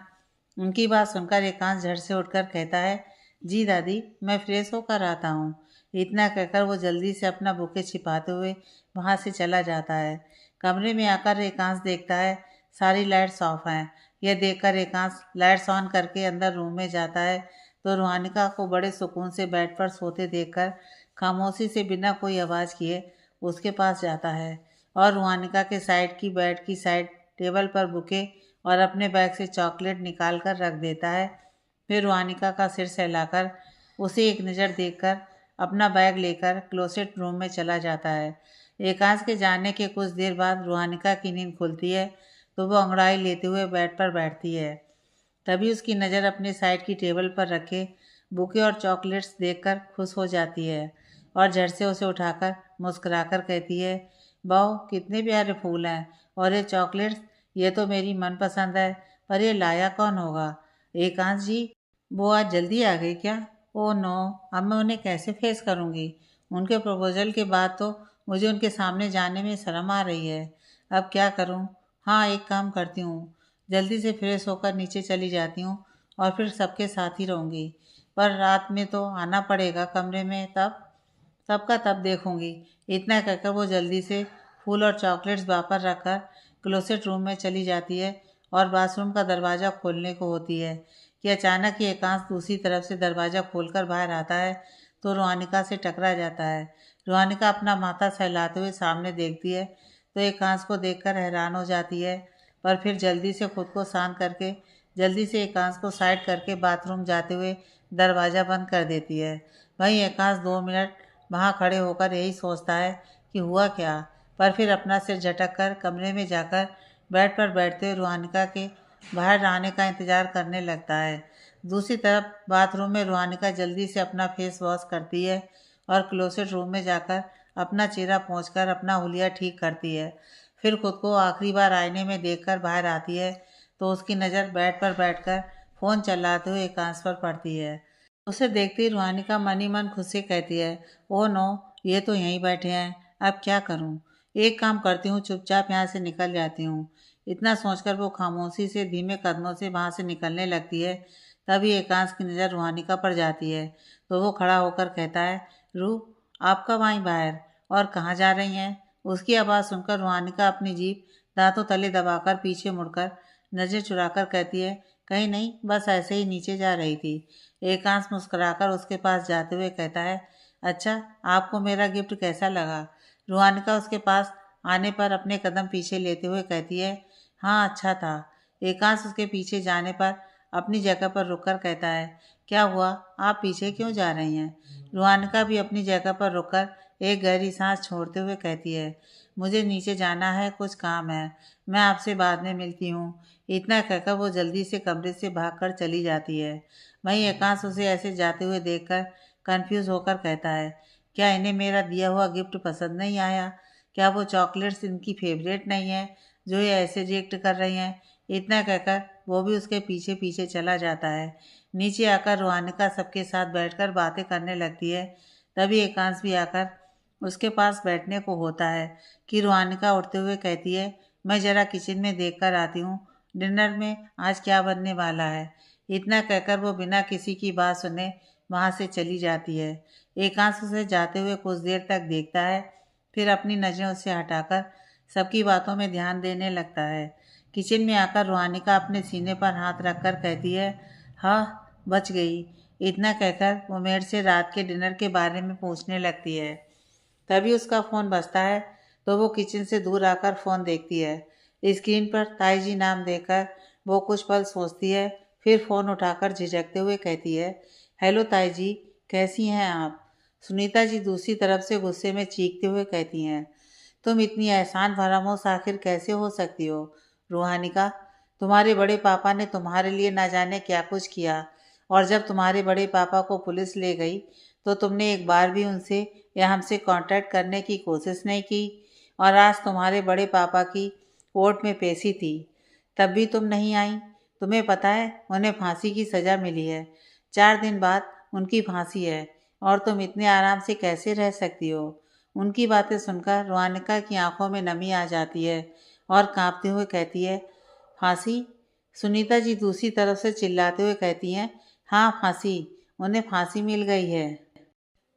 उनकी बात सुनकर एकांश झट से उठकर कहता है, जी दादी, मैं फ्रेश होकर आता हूँ। इतना कहकर वो जल्दी से अपना बुके छिपाते हुए वहाँ से चला जाता है। कमरे में आकर एकांश देखता है सारी लाइट्स ऑफ हैं। यह देखकर एकांश लाइट्स ऑन करके अंदर रूम में जाता है तो रूहानिका को बड़े सुकून से बेड पर सोते देखकर खामोशी से बिना कोई आवाज़ किए उसके पास जाता है और रूहानिका के साइड की बेड की साइड टेबल पर बुके और अपने बैग से चॉकलेट निकाल कर रख देता है। फिर रूहानिका का सिर सहलाकर उसे एक नज़र देखकर अपना बैग लेकर क्लोसेट रूम में चला जाता है। एकांश के जाने के कुछ देर बाद रूहानिका की नींद खुलती है तो वो अंगड़ाई लेते हुए बेड पर बैठती है। तभी उसकी नज़र अपने साइड की टेबल पर रखे बुके और चॉकलेट्स देखकर खुश हो जाती है और झट से उसे उठाकर मुस्कुराकर कहती है, बहू कितने प्यारे फूल हैं और ये चॉकलेट्स, ये तो मेरी मनपसंद है, पर ये लाया कौन होगा? एकांश जी, वो आज जल्दी आ गई क्या? ओह नो, अब मैं उन्हें कैसे फेस करूँगी? उनके प्रपोजल के बाद तो मुझे उनके सामने जाने में शर्म आ रही है। अब क्या करूँ? हाँ, एक काम करती हूँ, जल्दी से फ्रेश होकर नीचे चली जाती हूँ और फिर सबके साथ ही रहूँगी। पर रात में तो आना पड़ेगा कमरे में, तब तब का तब देखूँगी। इतना कहकर वो जल्दी से फूल और चॉकलेट्स बापर रखकर क्लोसेट रूम में चली जाती है और बाथरूम का दरवाज़ा खोलने को होती है कि अचानक ही एकांश दूसरी तरफ से दरवाज़ा खोलकर बाहर आता है तो रूहानिका से टकरा जाता है। रूहानिका अपना माथा सहलाते हुए सामने देखती है तो एकांश को देखकर हैरान हो जाती है, पर फिर जल्दी से खुद को शांत करके जल्दी से एकांश को साइड करके बाथरूम जाते हुए दरवाज़ा बंद कर देती है। वहीं एकांश 2 मिनट वहाँ खड़े होकर यही सोचता है कि हुआ क्या, पर फिर अपना सिर झटक कर कमरे में जाकर बेड पर बैठते हुए रूहानिका के बाहर आने का इंतज़ार करने लगता है। दूसरी तरफ बाथरूम में रूहानिका जल्दी से अपना फेस वॉश करती है और क्लोसेट रूम में जाकर अपना चेहरा पोंछकर अपना हुलिया ठीक करती है। फिर खुद को आखिरी बार आईने में देखकर बाहर आती है तो उसकी नज़र बेड पर बैठकर फ़ोन चलाते हुए एकांश पर पड़ती है। उसे देखते ही रूहानिका मन ही मन खुद से कहती है, ओह नो, ये तो यहीं बैठे हैं, अब क्या करूं? एक काम करती हूँ, चुपचाप यहाँ से निकल जाती हूँ। इतना सोचकर वो खामोशी से धीमे कदमों से वहाँ से निकलने लगती है। तभी एकांश की नज़र रूहानिका पर जाती है तो वो खड़ा होकर कहता है, रूह, आप कब आई बाहर और कहाँ जा रही हैं? उसकी आवाज़ सुनकर रूहानिका अपनी जीभ दांतों तले दबाकर पीछे मुड़कर नज़र चुराकर कहती है, कहीं नहीं, बस ऐसे ही नीचे जा रही थी। एकांश मुस्कुराकर उसके पास जाते हुए कहता है, अच्छा, आपको मेरा गिफ्ट कैसा लगा? रूहानिका उसके पास आने पर अपने कदम पीछे लेते हुए कहती है, हाँ अच्छा था। एकांश उसके पीछे जाने पर अपनी जगह पर रुककर कहता है, क्या हुआ, आप पीछे क्यों जा रही हैं? रूहानिका भी अपनी जगह पर रुककर एक गहरी सांस छोड़ते हुए कहती है, मुझे नीचे जाना है, कुछ काम है, मैं आपसे बाद में मिलती हूँ। इतना कहकर वो जल्दी से कमरे से भागकर चली जाती है। वहीं एकांश उसे ऐसे जाते हुए देखकर कंफ्यूज होकर कहता है, क्या इन्हें मेरा दिया हुआ गिफ्ट पसंद नहीं आया? क्या वो चॉकलेट्स इनकी फेवरेट नहीं है जो ये ऐसे रिएक्ट कर रही हैं? इतना कहकर वो भी उसके पीछे पीछे चला जाता है। नीचे आकर रूहानिका सबके साथ बैठकर बातें करने लगती है। तभी एकांश भी आकर उसके पास बैठने को होता है कि रूहानिका उठते हुए कहती है, मैं ज़रा किचन में देख कर आती हूँ, डिनर में आज क्या बनने वाला है। इतना कहकर वो बिना किसी की बात सुने वहाँ से चली जाती है। एकांश उसे जाते हुए कुछ देर तक देखता है, फिर अपनी नज़रें उससे हटाकर सबकी बातों में ध्यान देने लगता है। किचन में आकर रूहानिका अपने सीने पर हाथ रखकर कहती है, हाँ, बच गई। इतना कहकर वो मेड से रात के डिनर के बारे में पूछने लगती है। तभी उसका फ़ोन बजता है तो वो किचन से दूर आकर फ़ोन देखती है। स्क्रीन पर ताई जी नाम देखकर वो कुछ पल सोचती है, फिर फ़ोन उठाकर झिझकते हुए कहती है, हेलो ताई जी, कैसी हैं आप? सुनीता जी दूसरी तरफ से गुस्से में चीखते हुए कहती हैं, तुम इतनी एहसान फरामोश आखिर कैसे हो सकती हो? रूहानिका, तुम्हारे बड़े पापा ने तुम्हारे लिए ना जाने क्या कुछ किया, और जब तुम्हारे बड़े पापा को पुलिस ले गई तो तुमने एक बार भी उनसे या हमसे कांटेक्ट करने की कोशिश नहीं की। और आज तुम्हारे बड़े पापा की कोर्ट में पेशी थी, तब भी तुम नहीं आई। तुम्हें पता है उन्हें फांसी की सज़ा मिली है, 4 दिन बाद उनकी फांसी है, और तुम इतने आराम से कैसे रह सकती हो? उनकी बातें सुनकर रूहानिका की आंखों में नमी आ जाती है और कांपते हुए कहती है, फांसी? सुनीता जी दूसरी तरफ से चिल्लाते हुए कहती हैं, हाँ फांसी। उन्हें फांसी मिल गई है।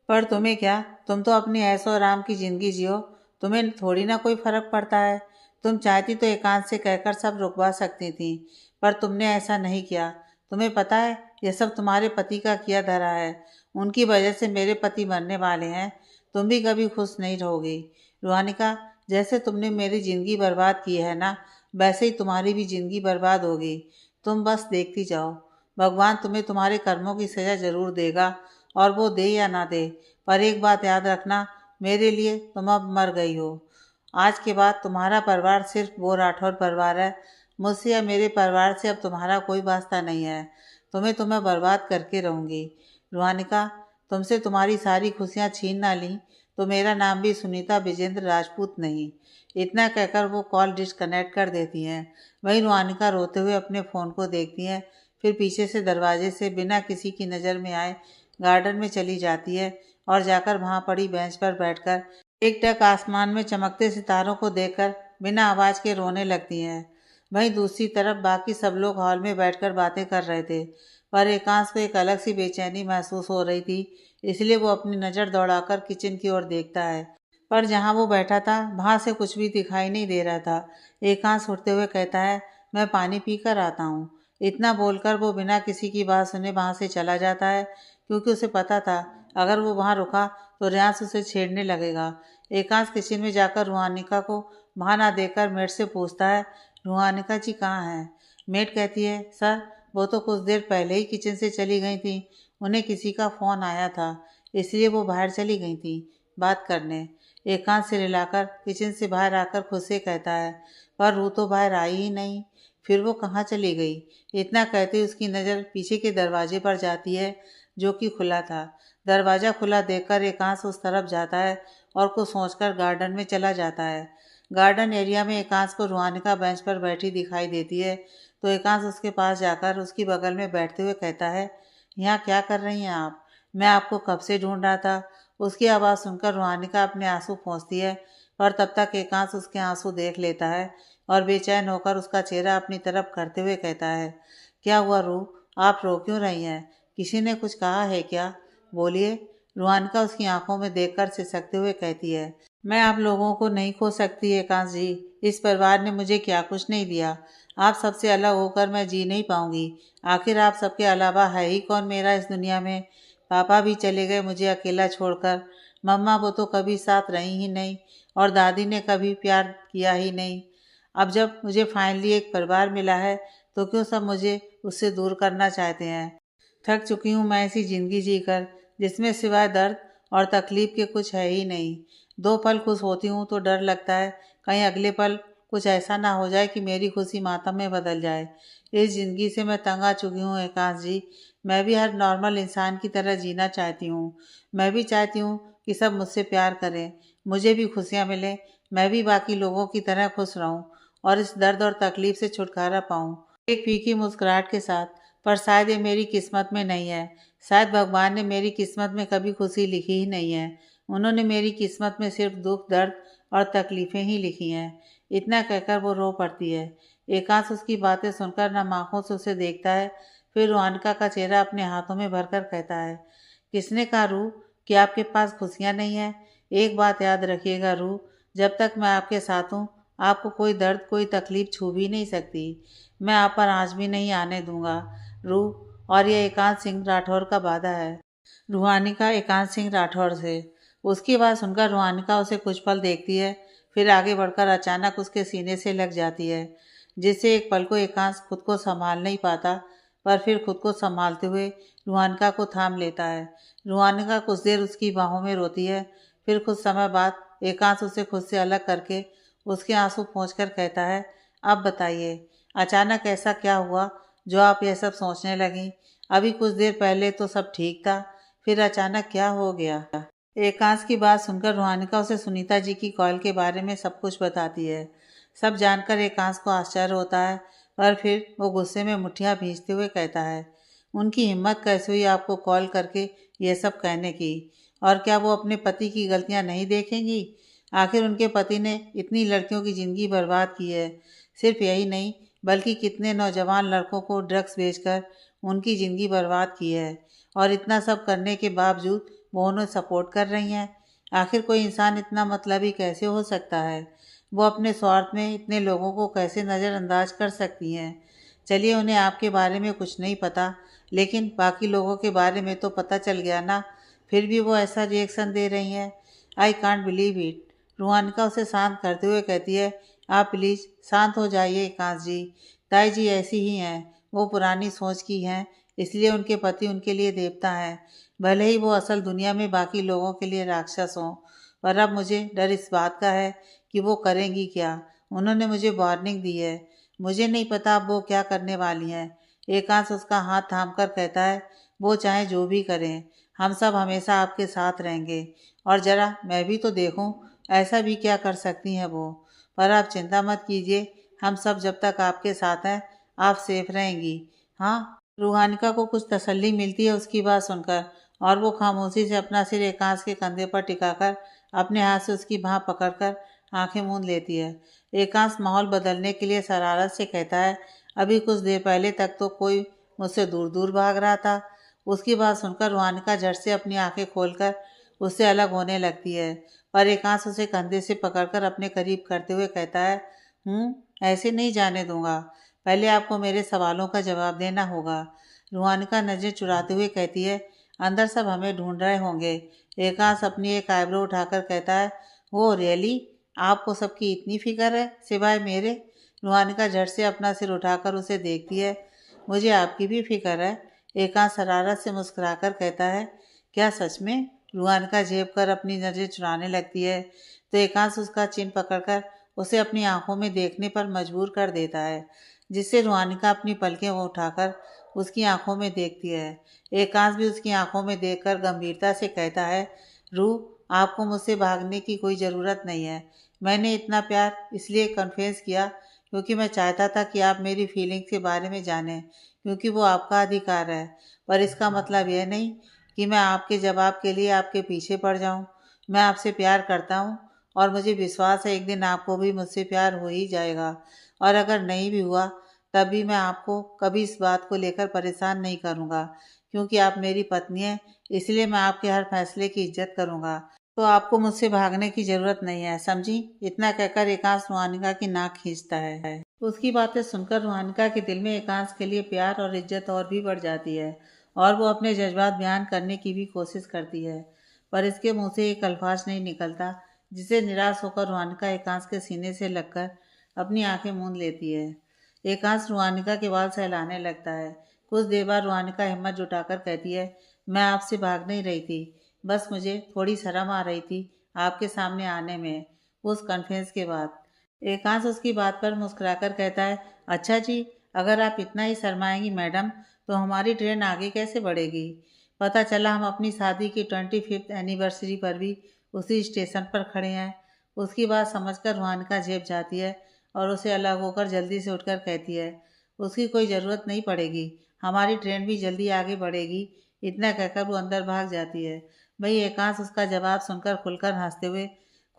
पर तुम्हें क्या, तुम तो अपनी ऐशो आराम की ज़िंदगी जियो, तुम्हें थोड़ी ना कोई फ़र्क पड़ता है। तुम चाहती तो एकांत से कहकर सब रुकवा सकती थी, पर तुमने ऐसा नहीं किया। तुम्हें पता है यह सब तुम्हारे पति का किया धरा है। उनकी वजह से मेरे पति मरने वाले हैं। तुम भी कभी खुश नहीं रहोगी रुहानिका। जैसे तुमने मेरी ज़िंदगी बर्बाद की है ना, वैसे ही तुम्हारी भी ज़िंदगी बर्बाद होगी। तुम बस देखती जाओ। भगवान तुम्हें तुम्हारे कर्मों की सज़ा ज़रूर देगा, और वो दे या ना दे, पर एक बात याद रखना, मेरे लिए तुम अब मर गई हो। आज के बाद तुम्हारा परिवार सिर्फ वो राठौर परिवार है। मुझसे या मेरे परिवार से अब तुम्हारा कोई वास्ता नहीं है। तुम्हें बर्बाद करके रहूँगी। रुहानिका, तुमसे तुम्हारी सारी खुशियाँ छीन ना ली तो मेरा नाम भी सुनीता विजेंद्र राजपूत नहीं। इतना कहकर वो कॉल डिस्कनेक्ट कर देती हैं। वहीं रुहानिका रोते हुए अपने फ़ोन को देखती हैं, फिर पीछे से दरवाजे से बिना किसी की नज़र में आए गार्डन में चली जाती है और जाकर वहां पड़ी बेंच पर बैठकर एकटक आसमान में चमकते सितारों को देखकर बिना आवाज के रोने लगती हैं। वहीं दूसरी तरफ बाकी सब लोग हॉल में बैठकर बातें कर रहे थे, पर एकांश को एक अलग सी बेचैनी महसूस हो रही थी। इसलिए वो अपनी नज़र दौड़ाकर किचन की ओर देखता है, पर जहां वो बैठा था वहां से कुछ भी दिखाई नहीं दे रहा था। एकांश उठते हुए कहता है, मैं पानी पी कर आता हूँ। इतना बोलकर वो बिना किसी की बात सुने वहां से चला जाता है, क्योंकि उसे पता था अगर वो वहां रुका तो रियांश उसे छेड़ने लगेगा। एकांश किचन में जाकर रुहानिका को वहां ना देखकर मेट से पूछता है, रुहानिका जी कहाँ हैं? मेट कहती है, सर वो तो कुछ देर पहले ही किचन से चली गई थी। उन्हें किसी का फ़ोन आया था, इसलिए वो बाहर चली गई थी बात करने। एकांश से रिलाकर किचन से बाहर आकर खुद से कहता है, पर रू तो बाहर आई ही नहीं, फिर वो कहाँ चली गई? इतना कहते ही उसकी नज़र पीछे के दरवाजे पर जाती है, जो कि खुला था। दरवाज़ा खुला देखकर एकांश उस तरफ जाता है और कुछ सोचकर गार्डन में चला जाता है। गार्डन एरिया में एकांश को रुहानिका बेंच पर बैठी दिखाई देती है, तो एकांश उसके पास जाकर उसकी बगल में बैठते हुए कहता है, यहाँ क्या कर रही हैं आप? मैं आपको कब से ढूंढ रहा था। उसकी आवाज़ सुनकर रुहानिका अपने आंसू पोंछती है, और तब तक एकांश उसके आंसू देख लेता है और बेचैन होकर उसका चेहरा अपनी तरफ करते हुए कहता है, क्या हुआ रूह, आप रो क्यों रही हैं? किसी ने कुछ कहा है क्या? बोलिए। रुहानिका उसकी आंखों में देखकर सिसकते हुए कहती है, मैं आप लोगों को नहीं खो सकती एकांश जी। इस परिवार ने मुझे क्या कुछ नहीं दिया। आप सबसे अलग होकर मैं जी नहीं पाऊंगी। आखिर आप सबके अलावा है ही कौन मेरा इस दुनिया में? पापा भी चले गए मुझे अकेला छोड़कर। मम्मा वो तो कभी साथ रही ही नहीं, और दादी ने कभी प्यार किया ही नहीं। अब जब मुझे फाइनली एक परिवार मिला है, तो क्यों सब मुझे उससे दूर करना चाहते हैं? थक चुकी हूँ मैं ऐसी ज़िंदगी जीकर जिसमें सिवाय दर्द और तकलीफ़ के कुछ है ही नहीं। 2 पल खुश होती हूँ तो डर लगता है कहीं अगले पल कुछ ऐसा ना हो जाए कि मेरी खुशी मातम में बदल जाए। इस ज़िंदगी से मैं तंग आ चुकी हूँ एकांश जी। मैं भी हर नॉर्मल इंसान की तरह जीना चाहती हूँ। मैं भी चाहती हूँ कि सब मुझसे प्यार करें, मुझे भी खुशियाँ मिलें, मैं भी बाकी लोगों की तरह खुश रहूँ और इस दर्द और तकलीफ़ से छुटकारा पाऊँ। एक फीकी मुस्कुराहट के साथ, पर शायद ये मेरी किस्मत में नहीं है। शायद भगवान ने मेरी किस्मत में कभी खुशी लिखी ही नहीं है। उन्होंने मेरी किस्मत में सिर्फ दुख, दर्द और तकलीफ़ें ही लिखी हैं। इतना कहकर वो रो पड़ती है। एकांश उसकी बातें सुनकर नम आंखों से उसे देखता है, फिर रुहानिका का चेहरा अपने हाथों में भरकर कहता है, किसने कहा रूह कि आपके पास खुशियाँ नहीं हैं? एक बात याद रखिएगा रूह, जब तक मैं आपके साथ हूँ, आपको कोई दर्द, कोई तकलीफ छू भी नहीं सकती। मैं आप पर आँच भी नहीं आने दूंगा रूह, और यह एकांत सिंह राठौर का वादा है। रूहानिका एकांत सिंह राठौर से। उसकी बात सुनकर रूहानिका उसे कुछ पल देखती है, फिर आगे बढ़कर अचानक उसके सीने से लग जाती है, जिससे एक पल को एकांत खुद को संभाल नहीं पाता, पर फिर खुद को संभालते हुए रूहानिका को थाम लेता है। रूहानिका कुछ देर उसकी बाहों में रोती है, फिर कुछ समय बाद एकांत उसे खुद से अलग करके उसके आंसू पोंछकर कहता है, अब बताइए, अचानक ऐसा क्या हुआ जो आप यह सब सोचने लगीं? अभी कुछ देर पहले तो सब ठीक था, फिर अचानक क्या हो गया? एकांश की बात सुनकर रूहानिका उसे सुनीता जी की कॉल के बारे में सब कुछ बताती है। सब जानकर एकांश को आश्चर्य होता है, पर फिर वो गुस्से में मुठ्ठियां भींचते हुए कहता है, उनकी हिम्मत कैसे हुई आपको कॉल करके ये सब कहने की? और क्या वो अपने पति की गलतियां नहीं देखेंगी? आखिर उनके पति ने इतनी लड़कियों की ज़िंदगी बर्बाद की है। सिर्फ यही नहीं, बल्कि कितने नौजवान लड़कों को ड्रग्स बेचकर उनकी ज़िंदगी बर्बाद की है। और इतना सब करने के बावजूद वो उन्हें सपोर्ट कर रही हैं। आखिर कोई इंसान इतना मतलबी कैसे हो सकता है? वो अपने स्वार्थ में इतने लोगों को कैसे नज़रअंदाज कर सकती हैं? चलिए, उन्हें आपके बारे में कुछ नहीं पता, लेकिन बाकी लोगों के बारे में तो पता चल गया ना। फिर भी वो ऐसा रिएक्शन दे रही हैं। I can't believe it. Ruhanika उसे शांत करते हुए कहती है, आप प्लीज़ शांत हो जाइए एकांश जी। ताई जी ऐसी ही हैं, वो पुरानी सोच की हैं, इसलिए उनके पति उनके लिए देवता हैं, भले ही वो असल दुनिया में बाकी लोगों के लिए राक्षस हों। पर अब मुझे डर इस बात का है कि वो करेंगी क्या। उन्होंने मुझे वार्निंग दी है, मुझे नहीं पता अब वो क्या करने वाली हैं। एकांश उसका हाथ थाम कर कहता है, वो चाहे जो भी करें, हम सब हमेशा आपके साथ रहेंगे। और ज़रा मैं भी तो देखूं, ऐसा भी क्या कर सकती हैं वो। पर आप चिंता मत कीजिए, हम सब जब तक आपके साथ हैं, आप सेफ रहेंगी। हाँ। रूहानिका को कुछ तसल्ली मिलती है उसकी बात सुनकर, और वो खामोशी से अपना सिर एकांश के कंधे पर टिकाकर अपने हाथ से उसकी बाँह पकड़कर आंखें मूंद लेती है। एकांश माहौल बदलने के लिए शरारत से कहता है, अभी कुछ देर पहले तक तो कोई मुझसे दूर दूर भाग रहा था। उसकी बात सुनकर रूहानिका झट से अपनी आंखें खोलकर उससे अलग होने लगती है, पर एकांश उसे कंधे से पकड़कर अपने करीब करते हुए कहता है, ऐसे नहीं जाने दूंगा, पहले आपको मेरे सवालों का जवाब देना होगा। रूहानिका नजर चुराते हुए कहती है, अंदर सब हमें ढूंढ रहे होंगे। एकांश अपनी एक आईब्रो उठाकर कहता है, वो रियली, आपको सबकी इतनी फिक्र है सिवाय मेरे। रूहानिका झट से अपना सिर उठाकर उसे देखती है, मुझे आपकी भी फिक्र है। एकांश शरारत से मुस्कुराकर कहता है, क्या सच में? रूहानिका झेप कर अपनी नज़र चुराने लगती है, तो एकांश उसका चिन पकड़कर उसे अपनी आंखों में देखने पर मजबूर कर देता है, जिससे रूहानिका अपनी पलकें उठाकर उसकी आंखों में देखती है। एकांश भी उसकी आंखों में देखकर गंभीरता से कहता है, रूह, आपको मुझसे भागने की कोई ज़रूरत नहीं है। मैंने इतना प्यार इसलिए कन्फेस किया क्योंकि मैं चाहता था कि आप मेरी फीलिंग्स के बारे में जानें, क्योंकि वो आपका अधिकार है। पर इसका मतलब यह नहीं कि मैं आपके जवाब के लिए आपके पीछे पड़ जाऊं। मैं आपसे प्यार करता हूं, और मुझे विश्वास है एक दिन आपको भी मुझसे प्यार हो ही जाएगा। और अगर नहीं भी हुआ, तब भी मैं आपको कभी इस बात को लेकर परेशान नहीं करूंगा, क्योंकि आप मेरी पत्नी हैं, इसलिए मैं आपके हर फैसले की इज्जत करूंगा। तो आपको मुझसे भागने की जरूरत नहीं है, समझी? इतना कहकर एकांश रूहानिका की नाक खींचता है। उसकी बातें सुनकर रूहानिका के दिल में एकांश के लिए प्यार और इज्जत और भी बढ़ जाती है, और वो अपने जज्बात बयान करने की भी कोशिश करती है, पर इसके मुंह से एक अल्फाज नहीं निकलता, जिसे निराश होकर रूहानिका एकांश के सीने से लगकर अपनी आंखें मूंद लेती है। एकांश रूहानिका के बाल सहलाने लगता है। कुछ देर बाद रूहानिका हिम्मत जुटाकर कहती है, मैं आपसे भाग नहीं रही थी, बस मुझे थोड़ी शर्म आ रही थी आपके सामने आने में, उस कॉन्फ्रेंस के बाद। एकांश उसकी बात पर मुस्कुराकर कहता है, अच्छा जी, अगर आप इतना ही शर्माएंगी मैडम, तो हमारी ट्रेन आगे कैसे बढ़ेगी? पता चला हम अपनी शादी की 25वीं एनिवर्सरी पर भी उसी स्टेशन पर खड़े हैं। उसकी बात समझकर रूहानिका झेप जाती है और उसे अलग होकर जल्दी से उठकर कहती है, उसकी कोई ज़रूरत नहीं पड़ेगी, हमारी ट्रेन भी जल्दी आगे बढ़ेगी। इतना कहकर वो अंदर भाग जाती है। वही एकांश उसका जवाब सुनकर खुलकर हंसते हुए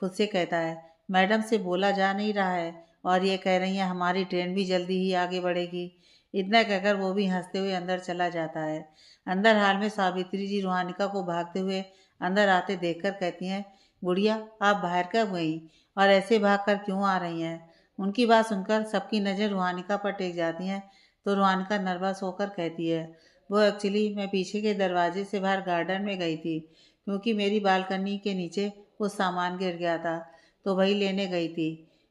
खुद से कहता है, मैडम से बोला जा नहीं रहा है, और ये कह रही हैं हमारी ट्रेन भी जल्दी ही आगे बढ़ेगी। इतना कहकर वो भी हंसते हुए अंदर चला जाता है। अंदर हाल में सावित्री जी रूहानिका को भागते हुए अंदर आते देखकर कहती हैं, गुड़िया, आप बाहर कब गई और ऐसे भाग कर क्यों आ रही हैं? उनकी बात सुनकर सबकी नज़र रूहानिका पर टेक जाती हैं, तो रूहानिका नर्वस होकर कहती है, वो एक्चुअली मैं पीछे के दरवाजे से बाहर गार्डन में गई थी, क्योंकि मेरी बालकनी के नीचे कुछ सामान गिर गया था, तो वही लेने गई थी,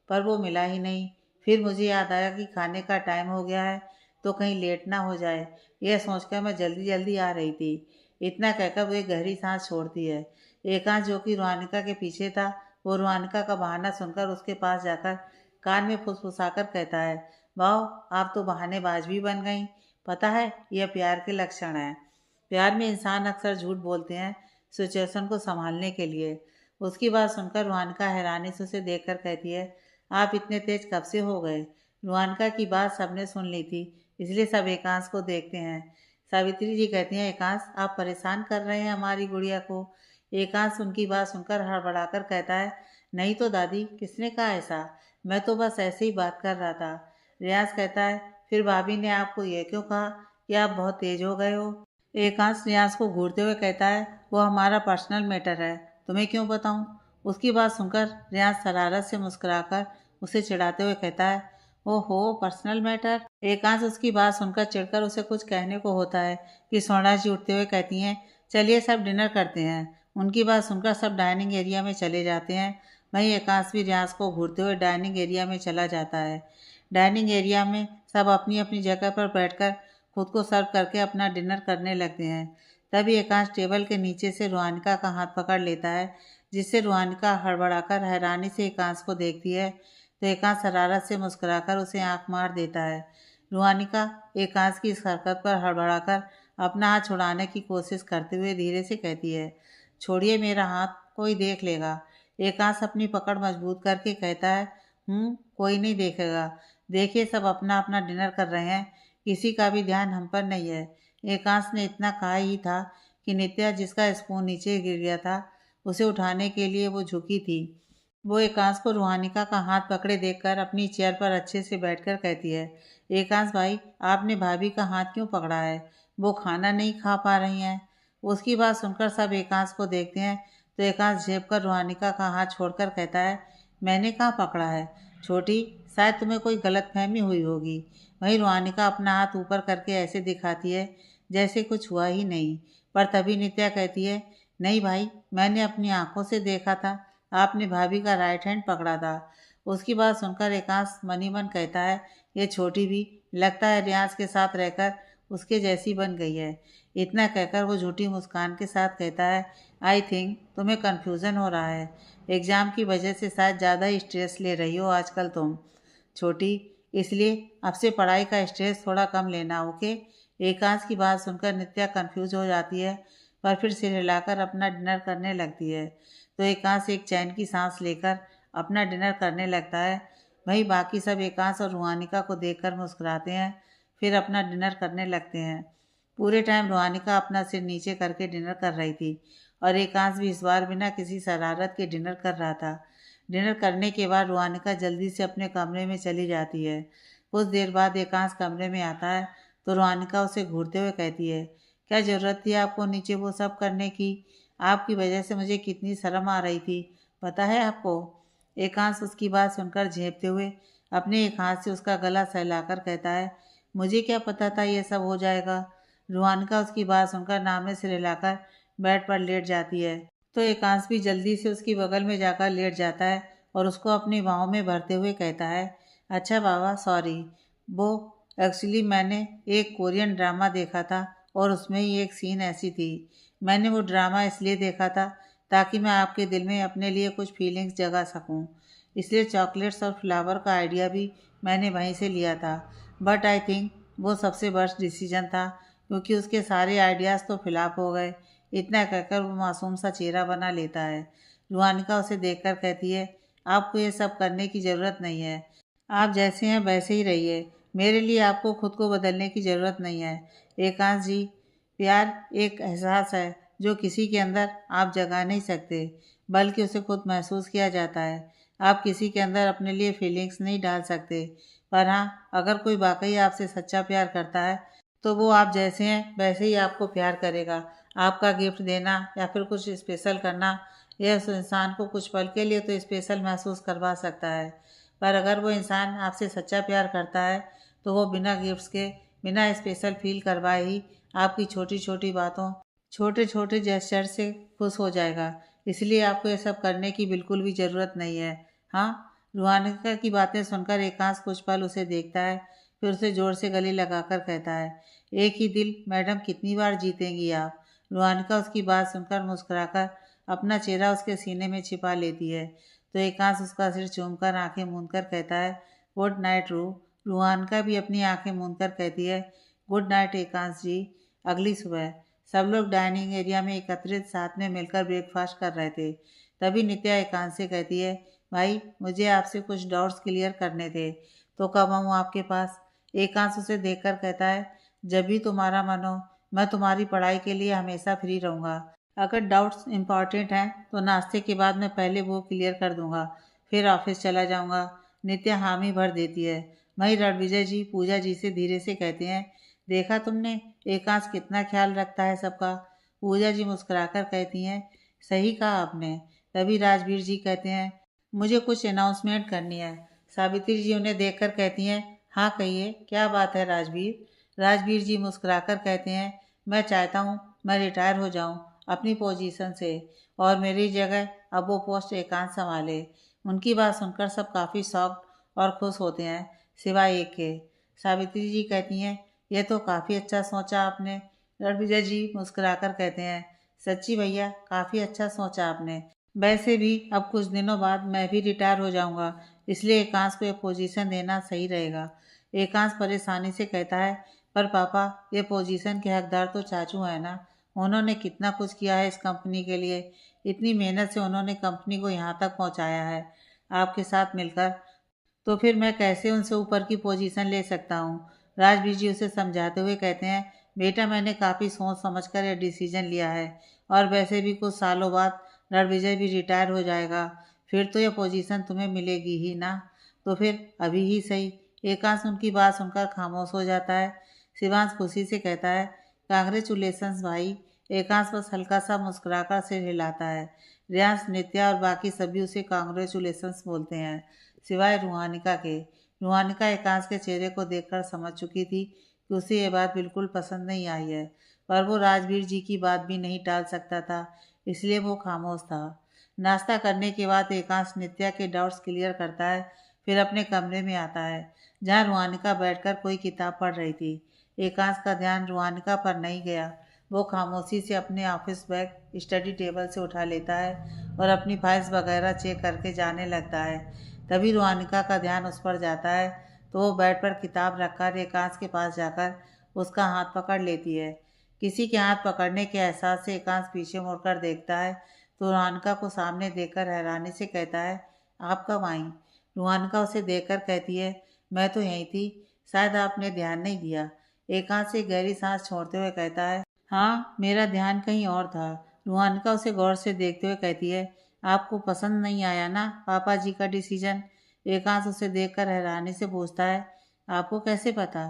पर वो मिला ही नहीं। फिर मुझे याद आया कि खाने का टाइम हो गया है, तो कहीं लेट ना हो जाए, यह सोचकर मैं जल्दी जल्दी आ रही थी। इतना कहकर वो एक गहरी सांस छोड़ती है। एकांश, जो कि रूहानिका के पीछे था, वो रूहानिका का बहाना सुनकर उसके पास जाकर कान में फुसफुसाकर कहता है, वाह, आप तो बहानेबाज भी बन गई। पता है, यह प्यार के लक्षण है। प्यार में इंसान अक्सर झूठ बोलते हैं सिचुएशन को संभालने के लिए। उसकी बात सुनकर रूहानिका हैरानी से उसे देखकर कहती है, आप इतने तेज कब से हो गए? रूहानिका की बात सबने सुन ली थी, इसलिए सब एकांश को देखते हैं। सावित्री जी कहती हैं, एकांश, आप परेशान कर रहे हैं हमारी गुड़िया को। एकांश उनकी बात सुनकर हड़बड़ाकर कहता है, नहीं तो दादी, किसने कहा ऐसा? मैं तो बस ऐसे ही बात कर रहा था। रियाज कहता है, फिर भाभी ने आपको यह क्यों कहा कि आप बहुत तेज हो गए हो? एकांश रियाज को घूरते हुए कहता है, वो हमारा पर्सनल मैटर है, तुम्हें क्यों बताऊं? उसकी बात सुनकर रियाज शरारत से मुस्कुराकर उसे चिढ़ाते हुए कहता है, ओहो पर्सनल मैटर। एकांश उसकी बात सुनकर चिढ़कर उसे कुछ कहने को होता है कि स्वर्णा जी उठते हुए कहती हैं, चलिए सब डिनर करते हैं। उनकी बात सुनकर सब डाइनिंग एरिया में चले जाते हैं। वहीं एकांश भी रियाज को घूरते हुए डाइनिंग एरिया में चला जाता है। डाइनिंग एरिया में सब अपनी अपनी जगह पर बैठकर खुद को सर्व करके अपना डिनर करने लगते हैं। तभी एकांश टेबल के नीचे से रुहानिका का हाथ पकड़ लेता है, जिससे रुहानिका हड़बड़ाकर हैरानी से एकांश को देखती है, तो एकांश शरारत से मुस्कुराकर उसे आंख मार देता है। रुहानिका एकांश की इस हरकत पर हड़बड़ाकर अपना हाथ छुड़ाने की कोशिश करते हुए धीरे से कहती है, छोड़िए मेरा हाथ, कोई देख लेगा। एकांश अपनी पकड़ मजबूत करके कहता है, कोई नहीं देखेगा। देखिए सब अपना अपना डिनर कर रहे हैं, किसी का भी ध्यान हम पर नहीं है। एकांश ने इतना कहा ही था कि नित्या जिसका स्पून नीचे गिर गया था, उसे उठाने के लिए वो झुकी थी। वो एकांश को रुहानिका का हाथ पकड़े देखकर अपनी चेयर पर अच्छे से बैठकर कहती है, एकांश भाई आपने भाभी का हाथ क्यों पकड़ा है? वो खाना नहीं खा पा रही हैं। उसकी बात सुनकर सब एकांश को देखते हैं, तो एकांश झेप कर रुहानिका का हाथ छोड़कर कहता है, मैंने कहाँ पकड़ा है छोटी, शायद तुम्हें कोई गलतफहमी हुई होगी। वहीं रुहानिका अपना हाथ ऊपर करके ऐसे दिखाती है जैसे कुछ हुआ ही नहीं। पर तभी नित्या कहती है, नहीं भाई मैंने अपनी आंखों से देखा था, आपने भाभी का राइट हैंड पकड़ा था। उसकी बात सुनकर एकांश मनी मन कहता है, ये छोटी भी लगता है रियाज के साथ रहकर उसके जैसी बन गई है। इतना कहकर वो झूठी मुस्कान के साथ कहता है, आई थिंक तुम्हें कन्फ्यूज़न हो रहा है। एग्ज़ाम की वजह से शायद ज़्यादा ही स्ट्रेस ले रही हो आजकल तुम छोटी, इसलिए अब से पढ़ाई का स्ट्रेस थोड़ा कम लेना, ओके। एकांश की बात सुनकर नित्या कंफ्यूज हो जाती है, पर फिर सिर हिलाकर अपना डिनर करने लगती है। तो एकांश एक चैन की सांस लेकर अपना डिनर करने लगता है। वहीं बाकी सब एकांश और रुहानिका को देखकर मुस्कुराते हैं, फिर अपना डिनर करने लगते हैं। पूरे टाइम रुहानिका अपना सिर नीचे करके डिनर कर रही थी और एकांश भी इस बार बिना किसी शरारत के डिनर कर रहा था। डिनर करने के बाद रुहानिका जल्दी से अपने कमरे में चली जाती है। कुछ देर बाद एकांश कमरे में आता है, तो रुहानिका उसे घूरते हुए कहती है, क्या ज़रूरत थी आपको नीचे वो सब करने की? आपकी वजह से मुझे कितनी शर्म आ रही थी, पता है आपको? एकांश उसकी बात सुनकर झेपते हुए अपने एक हाथ से उसका गला सहलाकर कहता है, मुझे क्या पता था ये सब हो जाएगा। रुहानिका उसकी बात सुनकर नाम में सिर हिलाकर बेड पर लेट जाती है, तो एकांश भी जल्दी से उसकी बगल में जाकर लेट जाता है और उसको अपनी बाहों में भरते हुए कहता है, अच्छा बाबा सॉरी, वो एक्चुअली मैंने एक कोरियन ड्रामा देखा था और उसमें ही एक सीन ऐसी थी। मैंने वो ड्रामा इसलिए देखा था ताकि मैं आपके दिल में अपने लिए कुछ फीलिंग्स जगा सकूं। इसलिए चॉकलेट्स और फ्लावर का आइडिया भी मैंने वहीं से लिया था। बट आई थिंक वो सबसे वर्स्ट डिसीजन था, क्योंकि उसके सारे आइडियाज़ तो फ्लॉप हो गए। इतना कहकर वो मासूम सा चेहरा बना लेता है। रुहानिका उसे देखकर कहती है, आपको ये सब करने की ज़रूरत नहीं है, आप जैसे हैं वैसे ही रहिए, मेरे लिए आपको खुद को बदलने की ज़रूरत नहीं है। एकांश जी, प्यार एक एहसास है जो किसी के अंदर आप जगा नहीं सकते, बल्कि उसे खुद महसूस किया जाता है। आप किसी के अंदर अपने लिए फीलिंग्स नहीं डाल सकते, पर हाँ अगर कोई वाकई आपसे सच्चा प्यार करता है तो वो आप जैसे हैं वैसे ही आपको प्यार करेगा। आपका गिफ्ट देना या फिर कुछ स्पेशल करना, यह उस इंसान को कुछ पल के लिए तो स्पेशल महसूस करवा सकता है, पर अगर वो इंसान आपसे सच्चा प्यार करता है तो वो बिना गिफ्ट्स के, बिना स्पेशल फील करवाए ही आपकी छोटी छोटी बातों, छोटे छोटे जेस्चर से खुश हो जाएगा। इसलिए आपको ये सब करने की बिल्कुल भी ज़रूरत नहीं है। हाँ। रुहानिका की बातें सुनकर एकांश कुछ पल उसे देखता है, फिर उसे ज़ोर से गले लगाकर कहता है, एक ही दिल मैडम कितनी बार जीतेंगी आप? रुहानिका उसकी बात सुनकर मुस्कुराकर अपना चेहरा उसके सीने में छिपा लेती है, तो एकांश उसका सिर चूमकर आंखें मूंदकर कहता है, गुड नाइट रू। रुहानिका भी अपनी आंखें मूंदकर कहती है, गुड नाइट एकांश जी। अगली सुबह सब लोग डाइनिंग एरिया में एकत्रित साथ में मिलकर ब्रेकफास्ट कर रहे थे। तभी नित्या एकांश से कहती है, भाई मुझे आपसे कुछ डाउट्स क्लियर करने थे, तो कब आऊँ आपके पास? एकांश उसे देखकर कहता है, जब भी तुम्हारा मन हो, मैं तुम्हारी पढ़ाई के लिए हमेशा फ्री रहूँगा। अगर डाउट्स इम्पॉर्टेंट हैं तो नाश्ते के बाद मैं पहले वो क्लियर कर दूंगा, फिर ऑफिस चला जाऊंगा। नित्या हामी भर देती है। वहीं रणविजय जी पूजा जी से धीरे से कहते हैं, देखा तुमने एकांश कितना ख्याल रखता है सबका। पूजा जी मुस्कुराकर कहती हैं, सही कहा आपने। तभी राजवीर जी कहते हैं, मुझे कुछ अनाउंसमेंट करनी है। सावित्री जी उन्हें देखकर कहती हैं, हाँ कहिए, क्या बात है राजवीर। राजवीर जी मुस्कुराकर कहते हैं, मैं चाहता हूँ मैं रिटायर हो जाऊँ अपनी पोजीशन से और मेरी जगह अब वो पोस्ट एकांत संभाले। उनकी बात सुनकर सब काफ़ी शॉक्ड और खुश होते हैं, सिवाय एक के। सावित्री जी कहती हैं, यह तो काफ़ी अच्छा सोचा आपने। रणविजय जी मुस्कुराकर कहते हैं, सच्ची भैया काफ़ी अच्छा सोचा आपने। वैसे भी अब कुछ दिनों बाद मैं भी रिटायर हो जाऊंगा, इसलिए एकांश को ये पोजीशन देना सही रहेगा। एकांश परेशानी से कहता है, पर पापा ये पोजीशन के हकदार तो चाचू है ना। उन्होंने कितना कुछ किया है इस कंपनी के लिए। इतनी मेहनत से उन्होंने कंपनी को यहाँ तक पहुँचाया है आपके साथ मिलकर। तो फिर मैं कैसे उनसे ऊपर की पोजीशन ले सकता हूँ। राजवीर जी उसे समझाते हुए कहते हैं, बेटा मैंने काफ़ी सोच समझकर यह डिसीजन लिया है और वैसे भी कुछ सालों बाद रणविजय भी रिटायर हो जाएगा, फिर तो यह पोजीशन तुम्हें मिलेगी ही ना। तो फिर अभी ही सही। एकांश उनकी बात सुनकर खामोश हो जाता है। शिवांश खुशी से कहता है, कांग्रेचुलेसन्स भाई। एकांश बस हल्का सा मुस्कुराकर सिर हिलाता है। रियांश, नित्या और बाकी सभी उसे कांग्रेचुलेसन्स बोलते हैं, सिवाय रूहानिका के। रूहानिका एकांश के चेहरे को देखकर समझ चुकी थी कि उसे ये बात बिल्कुल पसंद नहीं आई है, पर वो राजवीर जी की बात भी नहीं टाल सकता था, इसलिए वो खामोश था। नाश्ता करने के बाद एकांश नित्या के डाउट्स क्लियर करता है, फिर अपने कमरे में आता है जहाँ रूहानिका बैठकर कोई किताब पढ़ रही थी। एकांश का ध्यान रूहानिका पर नहीं गया। वो खामोशी से अपने ऑफिस बैग स्टडी टेबल से उठा लेता है और अपनी फाइल्स वगैरह चेक करके जाने लगता है। तभी रूहानिका का ध्यान उस पर जाता है तो वो बेड पर किताब रखकर एकांश के पास जाकर उसका हाथ पकड़ लेती है। किसी के हाथ पकड़ने के एहसास से एकांश पीछे मुड़कर देखता है तो रूहानिका को सामने देखकर हैरानी से कहता है, आप कब आई। रूहानिका उसे देखकर कहती है, मैं तो यहीं थी, शायद आपने ध्यान नहीं दिया। एकांश से गहरी सांस छोड़ते हुए कहता है, हाँ मेरा ध्यान कहीं और था। रूहानिका उसे गौर से देखते हुए कहती है, आपको पसंद नहीं आया ना पापा जी का डिसीजन। एकांश उसे देखकर हैरानी से पूछता है, आपको कैसे पता।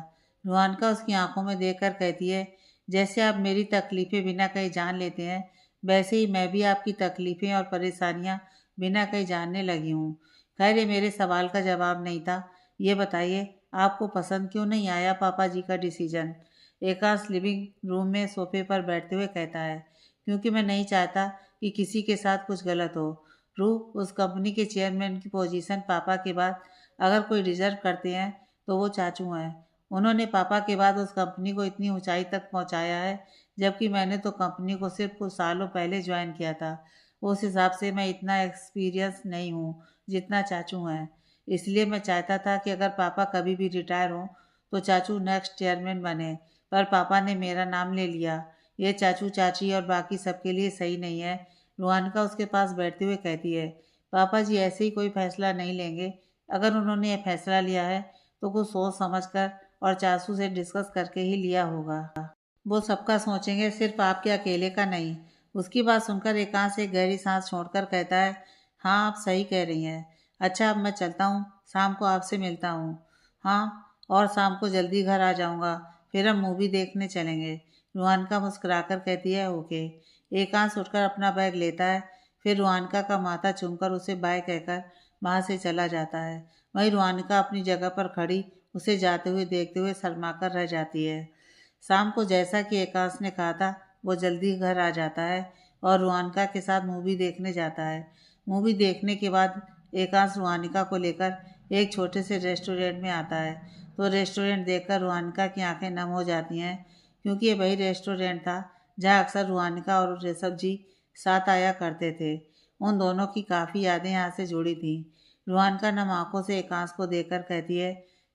रूहानिका उसकी आंखों में देखकर कहती है, जैसे आप मेरी तकलीफ़ें बिना कहीं जान लेते हैं, वैसे ही मैं भी आपकी तकलीफ़ें और परेशानियां बिना कहीं जानने लगी हूँ। खैर ये मेरे सवाल का जवाब नहीं था। ये बताइए आपको पसंद क्यों नहीं आया पापा जी का डिसीजन। एकांश लिविंग रूम में सोफे पर बैठते हुए कहता है, क्योंकि मैं नहीं चाहता कि किसी के साथ कुछ गलत हो। रूह, उस कंपनी के चेयरमैन की पोजीशन पापा के बाद अगर कोई डिजर्व करते हैं तो वो चाचू हैं। उन्होंने पापा के बाद उस कंपनी को इतनी ऊंचाई तक पहुंचाया है, जबकि मैंने तो कंपनी को सिर्फ कुछ सालों पहले ज्वाइन किया था। उस हिसाब से मैं इतना एक्सपीरियंस नहीं हूँ जितना चाचू हैं। इसलिए मैं चाहता था कि अगर पापा कभी भी रिटायर हों तो चाचू नेक्स्ट चेयरमैन बने, पर पापा ने मेरा नाम ले लिया। ये चाचू चाची और बाकी सबके लिए सही नहीं है। रूहानिका उसके पास बैठते हुए कहती है, पापा जी ऐसे ही कोई फैसला नहीं लेंगे। अगर उन्होंने ये फैसला लिया है तो कुछ सोच समझ कर और चाचू से डिस्कस करके ही लिया होगा। वो सबका सोचेंगे, सिर्फ आपके अकेले का नहीं। उसकी बात सुनकर एकांश एक गहरी सांस छोड़कर कहता है, हाँ आप सही कह रही हैं। अच्छा अब मैं चलता हूँ, शाम को आपसे मिलता हूँ। हाँ, और शाम को जल्दी घर आ जाऊँगा, फिर हम मूवी देखने चलेंगे। रूहानिका मुस्कुराकर कहती है, ओके। एकांश उठकर अपना बैग लेता है, फिर रूहानिका का माथा चूमकर उसे बाय कहकर वहाँ से चला जाता है। वहीं रूहानिका अपनी जगह पर खड़ी उसे जाते हुए देखते हुए शर्माकर रह जाती है। शाम को जैसा कि एकांश ने कहा था, वो जल्दी घर आ जाता है और रूहानिका के साथ मूवी देखने जाता है। मूवी देखने के बाद एकांश रूहानिका को लेकर एक छोटे से रेस्टोरेंट में आता है, तो रेस्टोरेंट देखकर रूहानिका की आंखें नम हो जाती हैं, क्योंकि ये वही रेस्टोरेंट था जहाँ अक्सर रूहानिका और ऋषभ जी साथ आया करते थे। उन दोनों की काफ़ी यादें यहाँ से जुड़ी थीं। रूहानिका नम आंखों से एकांश को देखकर कहती है,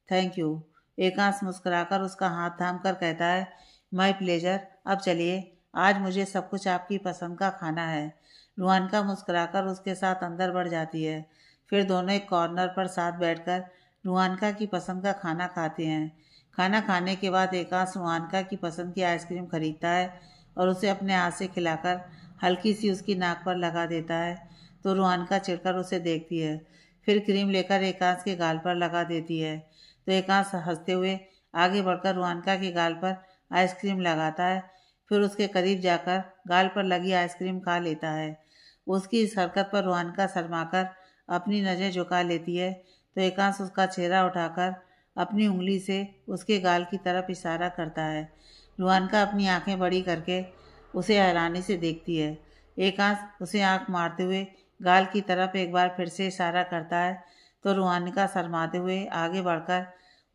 थैंक यू। एकांश मुस्कुराकर उसका हाथ थाम कर कहता है, माई प्लेजर। अब चलिए, आज मुझे सब कुछ आपकी पसंद का खाना है। रूहानिका मुस्कुराकर उसके साथ अंदर बढ़ जाती है। फिर दोनों एक कॉर्नर पर साथ बैठकर रूहानिका की पसंद का खाना खाते हैं। खाना खाने के बाद एकांश रूहानिका की पसंद की आइसक्रीम खरीदता है और उसे अपने हाथ से खिलाकर हल्की सी उसकी नाक पर लगा देता है, तो रूहानिका चिढ़कर उसे देखती है। फिर क्रीम लेकर एकांश के गाल पर लगा देती है, तो एकांश हंसते हुए आगे बढ़कर रुआनका के गाल पर आइसक्रीम लगाता है, फिर उसके करीब जाकर गाल पर लगी आइसक्रीम खा लेता है। उसकी इस हरकत पर रुआनका शर्माकर अपनी नज़रें झुका लेती है, तो एकांश उसका चेहरा उठाकर अपनी उंगली से उसके गाल की तरफ इशारा करता है। रुआनका अपनी आंखें बड़ी करके उसे हैरानी से देखती है। एकांश उसे आंख मारते हुए गाल की तरफ एक बार फिर से इशारा करता है, तो रुआनका शर्माते हुए आगे बढ़कर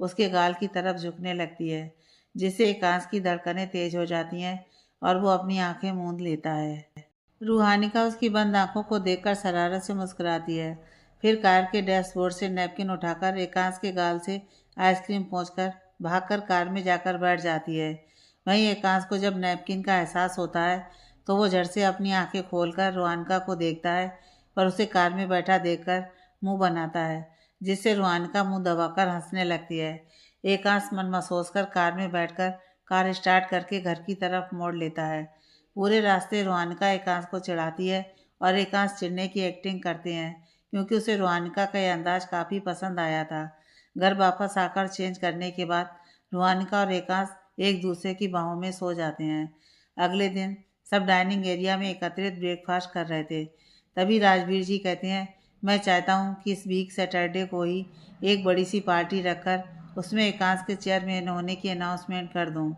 उसके गाल की तरफ झुकने लगती है, जिससे एकांश की धड़कनें तेज हो जाती हैं और वो अपनी आंखें मूंद लेता है। रूहानिका उसकी बंद आंखों को देखकर शरारत से मुस्कुराती है, फिर कार के डैशबोर्ड से नैपकिन उठाकर एकांश के गाल से आइसक्रीम पोंछकर भागकर कार में जाकर बैठ जाती है। वहीं एकांश को जब नैपकिन का एहसास होता है तो वो झट से अपनी आंखें खोलकर रुआनका को देखता है, पर उसे कार में बैठा देखकर मुंह बनाता है, जिससे रुआनका मुंह दबाकर हंसने लगती है। एकांश मन महसूस कर कार में बैठकर कार स्टार्ट करके घर की तरफ मोड़ लेता है। पूरे रास्ते रुआनका एकांश को चिढ़ाती है और एकांश चिढ़ने की एक्टिंग करते हैं, क्योंकि उसे रुआनका का यह अंदाज काफ़ी पसंद आया था। घर वापस आकर चेंज करने के बाद रुआनका और एकांश एक दूसरे की बाहों में सो जाते हैं। अगले दिन सब डाइनिंग एरिया में एकत्रित ब्रेकफास्ट कर रहे थे। तभी राजवीर जी कहते हैं, मैं चाहता हूँ कि इस वीक सैटरडे को ही एक बड़ी सी पार्टी रखकर उसमें एकांश के चेयरमैन होने की अनाउंसमेंट कर दूँ।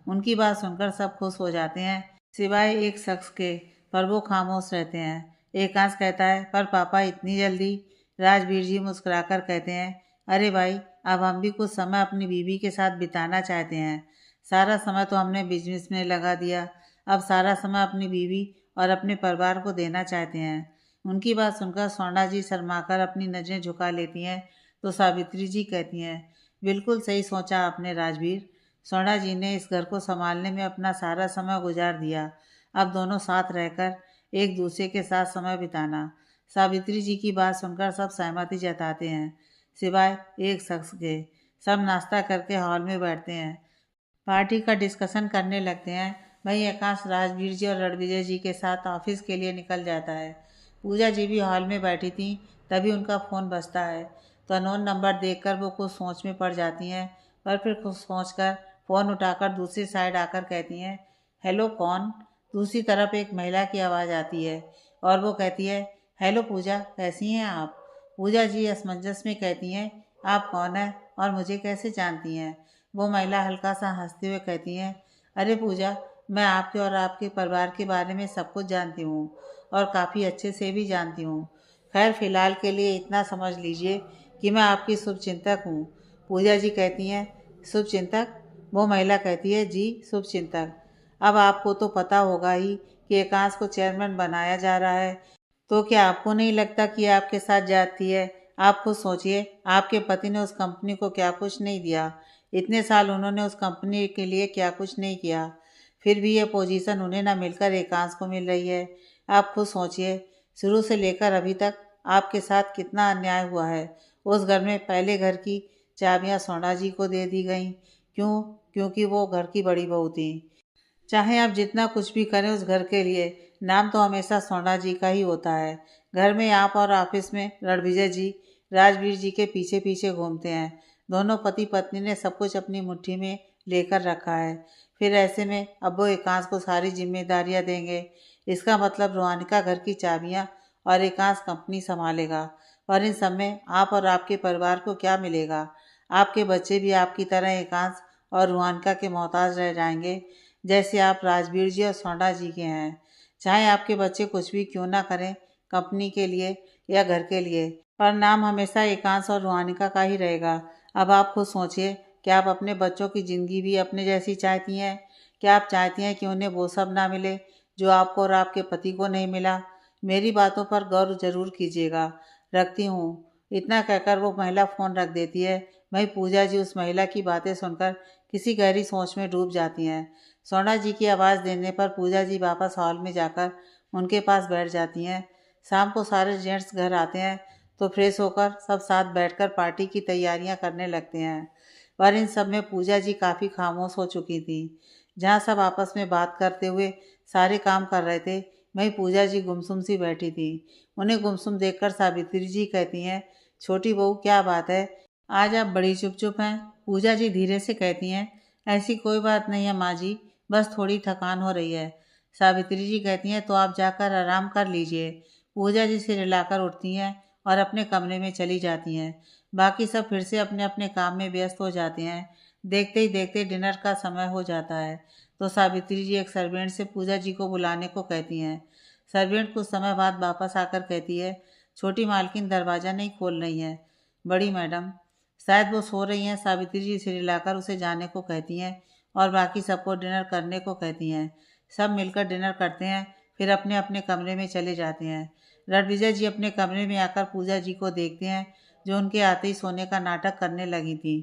उनकी बात सुनकर सब खुश हो जाते हैं, सिवाय एक शख्स के, पर वो खामोश रहते हैं। एकांश कहता है, पर पापा इतनी जल्दी? राजवीर जी मुस्कुराकर कहते हैं, अरे भाई, अब हम भी कुछ समय अपनी बीवी के साथ बिताना चाहते हैं। सारा समय तो हमने बिजनेस में लगा दिया, अब सारा समय अपनी बीवी और अपने परिवार को देना चाहते हैं। उनकी बात सुनकर स्वर्णा जी शर्माकर अपनी नज़रें झुका लेती हैं, तो सावित्री जी कहती हैं, बिल्कुल सही सोचा आपने राजवीर। स्वर्णा जी ने इस घर को संभालने में अपना सारा समय गुजार दिया, अब दोनों साथ रहकर एक दूसरे के साथ समय बिताना। सावित्री जी की बात सुनकर सब सहमति जताते हैं, सिवाय एक शख्स के। सब नाश्ता करके हॉल में बैठते हैं, पार्टी का डिस्कशन करने लगते हैं। वहीं एकांश राजवीर जी और रणविजय जी के साथ ऑफिस के लिए निकल जाता है। पूजा जी भी हॉल में बैठी थी, तभी उनका फ़ोन बजता है, तो अननोन नंबर देखकर वो कुछ सोच में पड़ जाती हैं, पर फिर कुछ सोचकर फ़ोन उठाकर दूसरी साइड आकर कहती हैं, हेलो कौन? दूसरी तरफ एक महिला की आवाज़ आती है और वो कहती है, हेलो पूजा, कैसी हैं आप? पूजा जी असमंजस में कहती हैं, आप कौन हैं और मुझे कैसे जानती हैं? वो महिला हल्का सा हंसते हुए कहती हैं, अरे पूजा, मैं आपके और आपके परिवार के बारे में सब कुछ जानती हूँ और काफ़ी अच्छे से भी जानती हूँ। खैर फ़िलहाल के लिए इतना समझ लीजिए कि मैं आपकी शुभचिंतक हूँ। पूजा जी कहती हैं, शुभचिंतक? वो महिला कहती है, जी शुभचिंतक। अब आपको तो पता होगा ही कि एकांश को चेयरमैन बनाया जा रहा है, तो क्या आपको नहीं लगता कि आपके साथ जाती है? आप खुद सोचिए, आपके पति ने उस कंपनी को क्या कुछ नहीं दिया, इतने साल उन्होंने उस कंपनी के लिए क्या कुछ नहीं किया, फिर भी ये पोजीशन उन्हें ना मिलकर एकांश को मिल रही है। आप खुद सोचिए, शुरू से लेकर अभी तक आपके साथ कितना अन्याय हुआ है। उस घर में पहले घर की चाबियां सोना जी को दे दी गईं। क्यों? क्योंकि वो घर की बड़ी बहू थी। चाहे आप जितना कुछ भी करें उस घर के लिए, नाम तो हमेशा सोना जी का ही होता है। घर में आप और ऑफिस में रणविजय जी राजवीर जी के पीछे पीछे घूमते हैं। दोनों पति पत्नी ने सब कुछ अपनी मुट्ठी में लेकर रखा है। फिर ऐसे में अब वो एकांश को सारी जिम्मेदारियां देंगे। इसका मतलब रोहानिका घर की चाबियां और एकांश कंपनी संभालेगा। और इन सब में आप और आपके परिवार को क्या मिलेगा? आपके बच्चे भी आपकी तरह एकांश और रोहानिका के मोहताज रह जाएंगे, जैसे आप राजवीर जी और सोना जी के हैं। चाहे आपके बच्चे कुछ भी क्यों ना करें कंपनी के लिए या घर के लिए, पर नाम हमेशा एकांश और रोहानिका का ही रहेगा। अब आप खुद सोचिए, क्या आप अपने बच्चों की ज़िंदगी भी अपने जैसी चाहती हैं? क्या आप चाहती हैं कि उन्हें वो सब ना मिले जो आपको और आपके पति को नहीं मिला? मेरी बातों पर गौर जरूर कीजिएगा। रखती हूँ। इतना कहकर वो महिला फ़ोन रख देती है। वहीं पूजा जी उस महिला की बातें सुनकर किसी गहरी सोच में डूब जाती हैं। सोना जी की आवाज़ देने पर पूजा जी वापस हॉल में जाकर उनके पास बैठ जाती हैं। शाम को सारे जेंट्स घर आते हैं तो फ्रेश होकर सब साथ बैठकर पार्टी की तैयारियां करने लगते हैं। पर इन सब में पूजा जी काफ़ी खामोश हो चुकी थी। जहाँ सब आपस में बात करते हुए सारे काम कर रहे थे, वहीं पूजा जी गुमसुम सी बैठी थी। उन्हें गुमसुम देखकर सावित्री जी कहती हैं, छोटी बहू क्या बात है, आज आप बड़ी चुप चुप हैं? पूजा जी धीरे से कहती हैं, ऐसी कोई बात नहीं है माँ जी, बस थोड़ी थकान हो रही है। सावित्री जी कहती हैं, तो आप जाकर आराम कर लीजिए। पूजा जी सिर हिलाकर उठती हैं और अपने कमरे में चली जाती हैं। बाकी सब फिर से अपने अपने काम में व्यस्त हो जाते हैं। देखते ही देखते डिनर का समय हो जाता है। तो सावित्री जी एक सर्वेंट से पूजा जी को बुलाने को कहती हैं। सर्वेंट कुछ समय बाद वापस आकर कहती है, छोटी मालकिन दरवाज़ा नहीं खोल रही हैं। बड़ी मैडम, शायद वो सो रही हैं। सावित्री जी सिर हिलाकर उसे जाने को कहती हैं और बाकी सबको डिनर करने को कहती हैं। सब मिलकर डिनर करते हैं, फिर अपने अपने कमरे में चले जाते हैं। रणविजय जी अपने कमरे में आकर पूजा जी को देखते हैं, जो उनके आते ही सोने का नाटक करने लगी थी।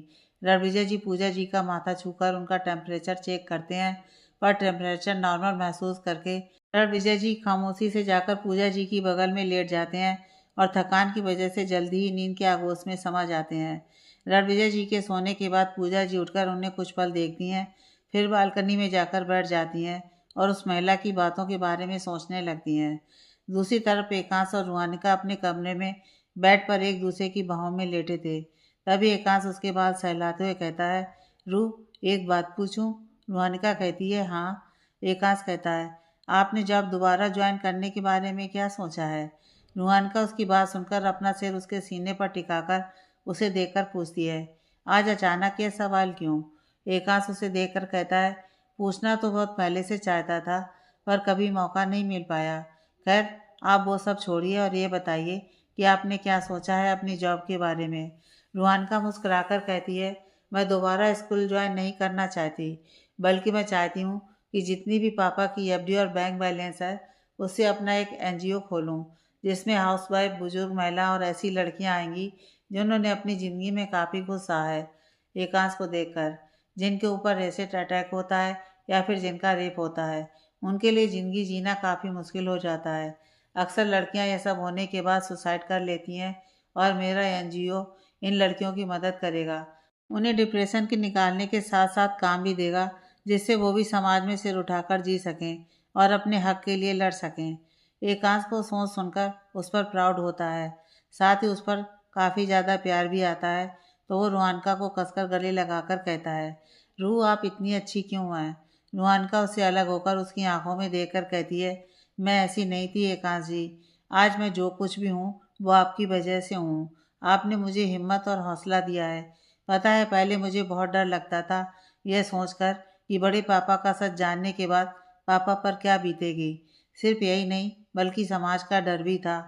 रणविजय जी पूजा जी का माथा छूकर उनका टेम्परेचर चेक करते हैं, पर टेम्परेचर नॉर्मल महसूस करके रणविजय जी खामोशी से जाकर पूजा जी की बगल में लेट जाते हैं और थकान की वजह से जल्दी ही नींद के आगोश में समा जाते हैं। रणविजय जी के सोने के बाद पूजा जी उठकर उन्हें कुछ पल देखती हैं, फिर बालकनी में जाकर बैठ जाती हैं और उस महिला की बातों के बारे में सोचने लगती हैं। दूसरी तरफ एकांश और रूहानिका अपने कमरे में बेड पर एक दूसरे की बाहों में लेटे थे। तभी एकांश उसके बाल सहलाते हुए कहता है, रूह, एक बात पूछूं? रूहानिका कहती है, हाँ। एकांश कहता है, आपने जॉब दोबारा ज्वाइन करने के बारे में क्या सोचा है? रूहानिका उसकी बात सुनकर अपना सिर उसके सीने पर टिकाकर उसे देखकर पूछती है, आज अचानक ये सवाल क्यों? एकांश उसे देखकर कहता है, पूछना तो बहुत पहले से चाहता था, पर कभी मौका नहीं मिल पाया। खैर, आप वो सब छोड़िए और ये बताइए कि आपने क्या सोचा है अपनी जॉब के बारे में। रूहानिका मुस्कुराकर कहती है, मैं दोबारा स्कूल ज्वाइन नहीं करना चाहती, बल्कि मैं चाहती हूँ कि जितनी भी पापा की एफडी और बैंक बैलेंस है, उससे अपना एक एनजीओ खोलूँ, जिसमें हाउसवाइफ, बुजुर्ग महिला और ऐसी लड़कियाँ आएंगी जिन्होंने अपनी ज़िंदगी में काफ़ी कुछ सहा है। एकांश को देखकर, जिनके ऊपर एसिड अटैक होता है या फिर जिनका रेप होता है, उनके लिए ज़िंदगी जीना काफ़ी मुश्किल हो जाता है। अक्सर लड़कियां यह सब होने के बाद सुसाइड कर लेती हैं और मेरा एनजीओ इन लड़कियों की मदद करेगा। उन्हें डिप्रेशन के निकालने के साथ साथ काम भी देगा, जिससे वो भी समाज में सिर उठाकर जी सकें और अपने हक के लिए लड़ सकें। एकांश को सोच सुनकर उस पर प्राउड होता है, साथ ही उस पर काफ़ी ज़्यादा प्यार भी आता है। तो वो रूहानिका को कसकर गले लगाकर कहता है, रूह, आप इतनी अच्छी क्यों हैं? रूहानिका उससे अलग होकर उसकी आंखों में देखकर कहती है, मैं ऐसी नहीं थी एकांश जी। आज मैं जो कुछ भी हूँ वो आपकी वजह से हूँ। आपने मुझे हिम्मत और हौसला दिया है। पता है, पहले मुझे बहुत डर लगता था, यह सोचकर कि बड़े पापा का सच जानने के बाद पापा पर क्या बीतेगी। सिर्फ यही नहीं, बल्कि समाज का डर भी था,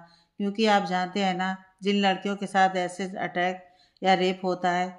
क्योंकि आप जानते हैं ना, जिन लड़कियों के साथ एसिड अटैक या रेप होता है,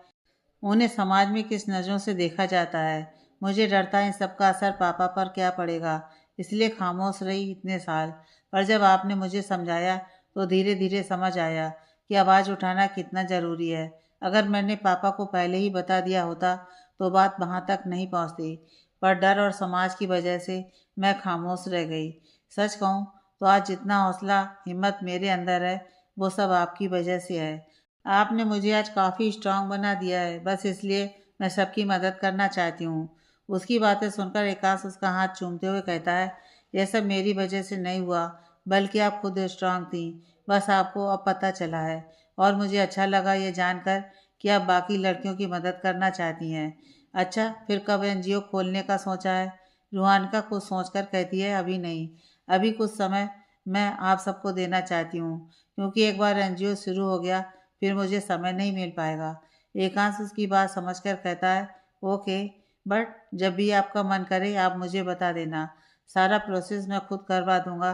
उन्हें समाज में किस नज़रों से देखा जाता है। मुझे डर था इन सब का असर पापा पर क्या पड़ेगा, इसलिए खामोश रही इतने साल। पर जब आपने मुझे समझाया तो धीरे धीरे समझ आया कि आवाज़ उठाना कितना ज़रूरी है। अगर मैंने पापा को पहले ही बता दिया होता तो बात वहाँ तक नहीं पहुँचती, पर डर और समाज की वजह से मैं खामोश रह गई। सच कहूँ तो आज जितना हौसला हिम्मत मेरे अंदर है, वो सब आपकी वजह से है। आपने मुझे आज काफ़ी स्ट्रांग बना दिया है, बस इसलिए मैं सबकी मदद करना चाहती हूँ। उसकी बातें सुनकर एकांश उसका हाथ चूमते हुए कहता है, यह सब मेरी वजह से नहीं हुआ, बल्कि आप खुद स्ट्रांग थी, बस आपको अब पता चला है। और मुझे अच्छा लगा ये जानकर कि आप बाकी लड़कियों की मदद करना चाहती हैं। अच्छा, फिर कब एनजीओ खोलने का सोचा है? रूहानिका कुछ सोचकर कहती है, अभी नहीं, अभी कुछ समय मैं आप सबको देना चाहती हूँ, क्योंकि एक बार एनजीओ शुरू हो गया फिर मुझे समय नहीं मिल पाएगा। एकांश उसकी बात समझकर कहता है, ओके, बट जब भी आपका मन करे आप मुझे बता देना। सारा प्रोसेस मैं खुद करवा दूंगा,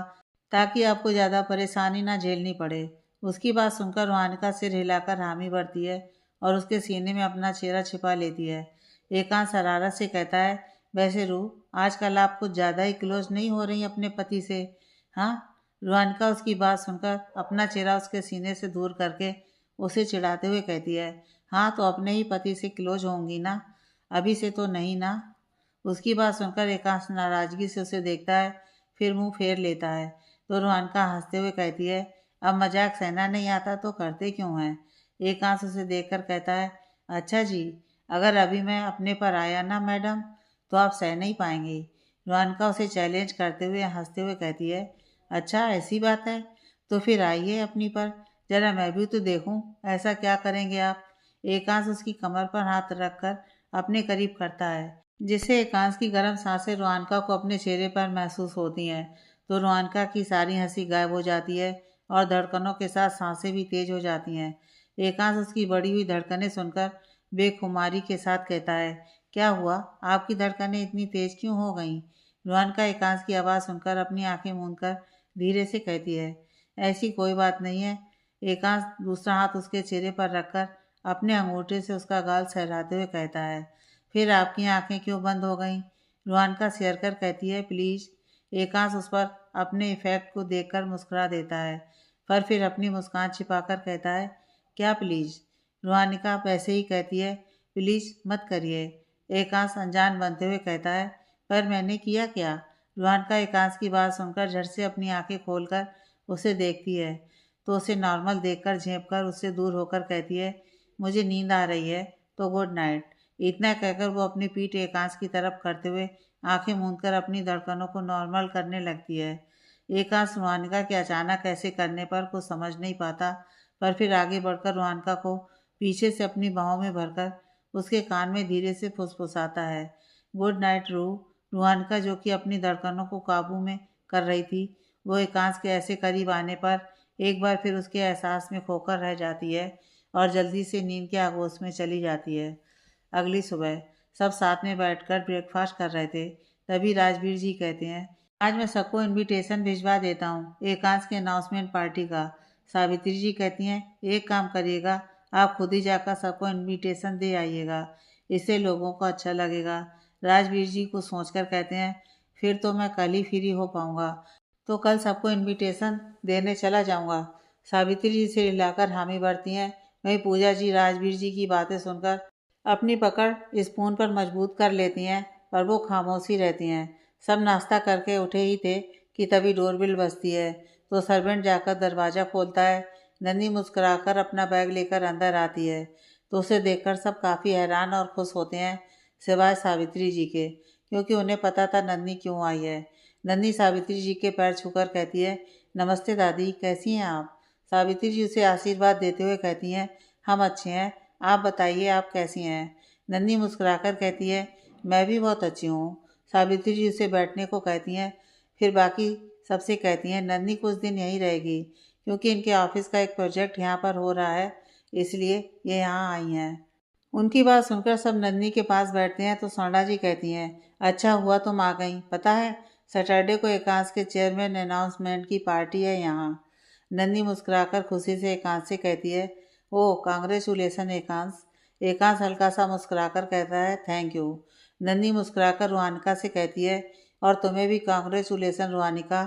ताकि आपको ज़्यादा परेशानी ना झेलनी पड़े। उसकी बात सुनकर रूहानिका सिर हिलाकर हामी भरती है और उसके सीने में अपना चेहरा छिपा लेती है। एकांश शरारत से कहता है, वैसे रूह, आजकल आप कुछ ज़्यादा ही क्लोज नहीं हो रही अपने पति से? हाँ। रूहानिका उसकी बात सुनकर अपना चेहरा उसके सीने से दूर करके उसे चिढ़ाते हुए कहती है, हाँ तो अपने ही पति से क्लोज होंगी ना, अभी से तो नहीं ना। उसकी बात सुनकर एकांश नाराजगी से उसे देखता है, फिर मुंह फेर लेता है। तो रूहानिका हंसते हुए कहती है, अब मजाक सहना नहीं आता तो करते क्यों हैं? एकांश उसे देखकर कहता है, अच्छा जी, अगर अभी मैं अपने पर आया ना मैडम, तो आप सह नहीं पाएंगी। रूहानिका उसे चैलेंज करते हुए हंसते हुए कहती है, अच्छा ऐसी बात है, तो फिर आइए अपनी पर, जरा मैं भी तो देखूं ऐसा क्या करेंगे आप। एकांश उसकी कमर पर हाथ रखकर अपने करीब करता है, जिससे एकांश की गर्म सांसें रोहानिका को अपने चेहरे पर महसूस होती हैं। तो रोहानिका की सारी हंसी गायब हो जाती है और धड़कनों के साथ सांसें भी तेज हो जाती हैं। एकांश उसकी बढ़ी हुई धड़कनें सुनकर बेखुमारी के साथ कहता है, क्या हुआ? आपकी धड़कनें इतनी तेज क्यों हो गईं? रोहानिका एकांश की आवाज़ सुनकर अपनी आंखें मूंदकर धीरे से कहती है, ऐसी कोई बात नहीं है। एकांश दूसरा हाथ उसके चेहरे पर रखकर अपने अंगूठे से उसका गाल सहलाते हुए कहता है, फिर आपकी आंखें क्यों बंद हो गईं? रोहानिका सिर कर कहती है, प्लीज़। एकांश उस पर अपने इफेक्ट को देखकर मुस्कुरा देता है, पर फिर अपनी मुस्कान छिपाकर कहता है, क्या प्लीज़? रोहानिका वैसे ही कहती है, प्लीज़ मत करिए। एकांश अनजान बनते हुए कहता है, पर मैंने किया क्या? रोहानिका एकांश की बात सुनकर झट से अपनी आंखें खोलकर उसे देखती है, तो उसे नॉर्मल देखकर झेंपकर उससे दूर होकर कहती है, मुझे नींद आ रही है, तो गुड नाइट। इतना कहकर वो अपनी पीठ एकांश की तरफ करते हुए आंखें मूंदकर अपनी धड़कनों को नॉर्मल करने लगती है। एकांश रोहानिका के अचानक ऐसे करने पर कुछ समझ नहीं पाता, पर फिर आगे बढ़कर रोहानिका को पीछे से अपनी बाहों में भरकर उसके कान में धीरे से फुसफुसाता है, गुड नाइट रू। रोहानिका, जो कि अपनी धड़कनों को काबू में कर रही थी, वो एकांश के ऐसे करीब आने पर एक बार फिर उसके एहसास में खोकर रह जाती है और जल्दी से नींद के आगोश में चली जाती है। अगली सुबह सब साथ में बैठकर ब्रेकफास्ट कर रहे थे, तभी राजवीर जी कहते हैं, आज मैं सबको इनविटेशन भिजवा देता हूँ एकांश के अनाउंसमेंट पार्टी का। सावित्री जी कहती हैं, एक काम करिएगा, आप खुद ही जाकर सबको इनविटेशन दे आइएगा, इससे लोगों को अच्छा लगेगा। राजवीर जी को सोचकर कहते हैं, फिर तो मैं कल ही फ्री हो पाऊँगा, तो कल सबको इनविटेशन देने चला जाऊँगा। सावित्री जी से हिलाकर हामी भरती हैं। वहीं पूजा जी राजवीर जी की बातें सुनकर अपनी पकड़ स्पून पर मजबूत कर लेती हैं, पर वो खामोशी रहती हैं। सब नाश्ता करके उठे ही थे कि तभी डोरबेल बजती है, तो सर्वेंट जाकर दरवाज़ा खोलता है। नन्ही मुस्कुराकर अपना बैग लेकर अंदर आती है, तो उसे देखकर सब काफ़ी हैरान और खुश होते हैं, सिवाय सावित्री जी के, क्योंकि उन्हें पता था नन्ही क्यों आई है। नन्ही सावित्री जी के पैर छूकर कहती है, नमस्ते दादी, कैसी हैं आप? सावित्री जी उसे आशीर्वाद देते हुए कहती हैं, हम अच्छे हैं, आप बताइए आप कैसी हैं? नन्ही मुस्कुराकर कहती है, मैं भी बहुत अच्छी हूँ। सावित्री जी उसे बैठने को कहती हैं, फिर बाकी सबसे कहती हैं, नन्ही कुछ दिन यहीं रहेगी, क्योंकि इनके ऑफिस का एक प्रोजेक्ट यहाँ पर हो रहा है, इसलिए ये यहाँ आई हैं। उनकी बात सुनकर सब नन्ही के पास बैठते हैं, तो सोना जी कहती हैं, अच्छा हुआ तुम आ गई, पता है सैटरडे को एकांश के चेयरमैन अनाउंसमेंट की पार्टी है यहाँ। नन्ही मुस्कुराकर खुशी से एकांश से कहती है, ओह कांग्रेचुलेसन एकांश। एकांश हल्का सा मुस्कुराकर कहता है, थैंक यू। नन्ही मुस्कुराकर रोहानिका से कहती है, और तुम्हें भी कांग्रेचुलेसन रोहानिका।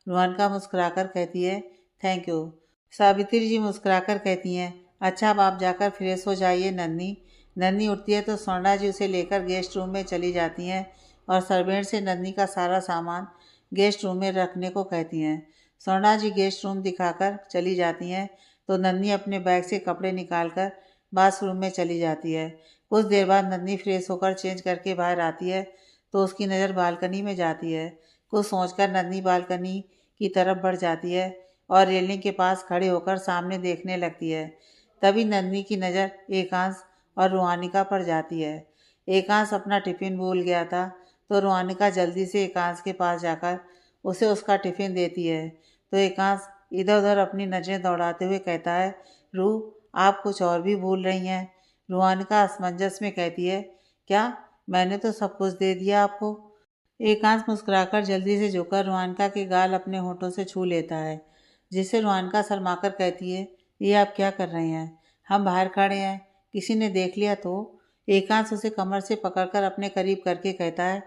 रोहानिका मुस्कुराकर कहती है, थैंक यू। सावित्री जी मुस्कुराकर कहती हैं, अच्छा अब आप जाकर फ्रेश हो जाइए नन्ही। नन्ही उठती है तो सोना जी उसे लेकर गेस्ट रूम में चली जाती हैं और सर्वेंट से नन्ही का सारा सामान गेस्ट रूम में रखने को कहती हैं। सोना जी गेस्ट रूम दिखाकर चली जाती हैं, तो नन्ही अपने बैग से कपड़े निकालकर बाथरूम में चली जाती है। कुछ देर बाद नन्ही फ्रेश होकर चेंज करके बाहर आती है, तो उसकी नज़र बालकनी में जाती है। कुछ सोचकर नन्ही बालकनी की तरफ बढ़ जाती है और रेलिंग के पास खड़े होकर सामने देखने लगती है। तभी नन्ही की नज़र एकांश और रोहानिका पर जाती है। एकांश अपना टिफ़िन भूल गया था, तो रोहानिका जल्दी से एकांश के पास जाकर उसे उसका टिफ़िन देती है, तो एकांश इधर उधर अपनी नज़रें दौड़ाते हुए कहता है, रूह आप कुछ और भी भूल रही हैं। रोहानिका असमंजस में कहती है, क्या? मैंने तो सब कुछ दे दिया आपको। एकांश मुस्कुराकर जल्दी से झुककर रोहानिका के गाल अपने होठों से छू लेता है, जिससे रोहानिका शर्माकर कहती है, ये आप क्या कर रहे हैं? हम बाहर खड़े हैं, किसी ने देख लिया तो? एकांश उसे कमर से पकड़कर अपने करीब करके कहता है,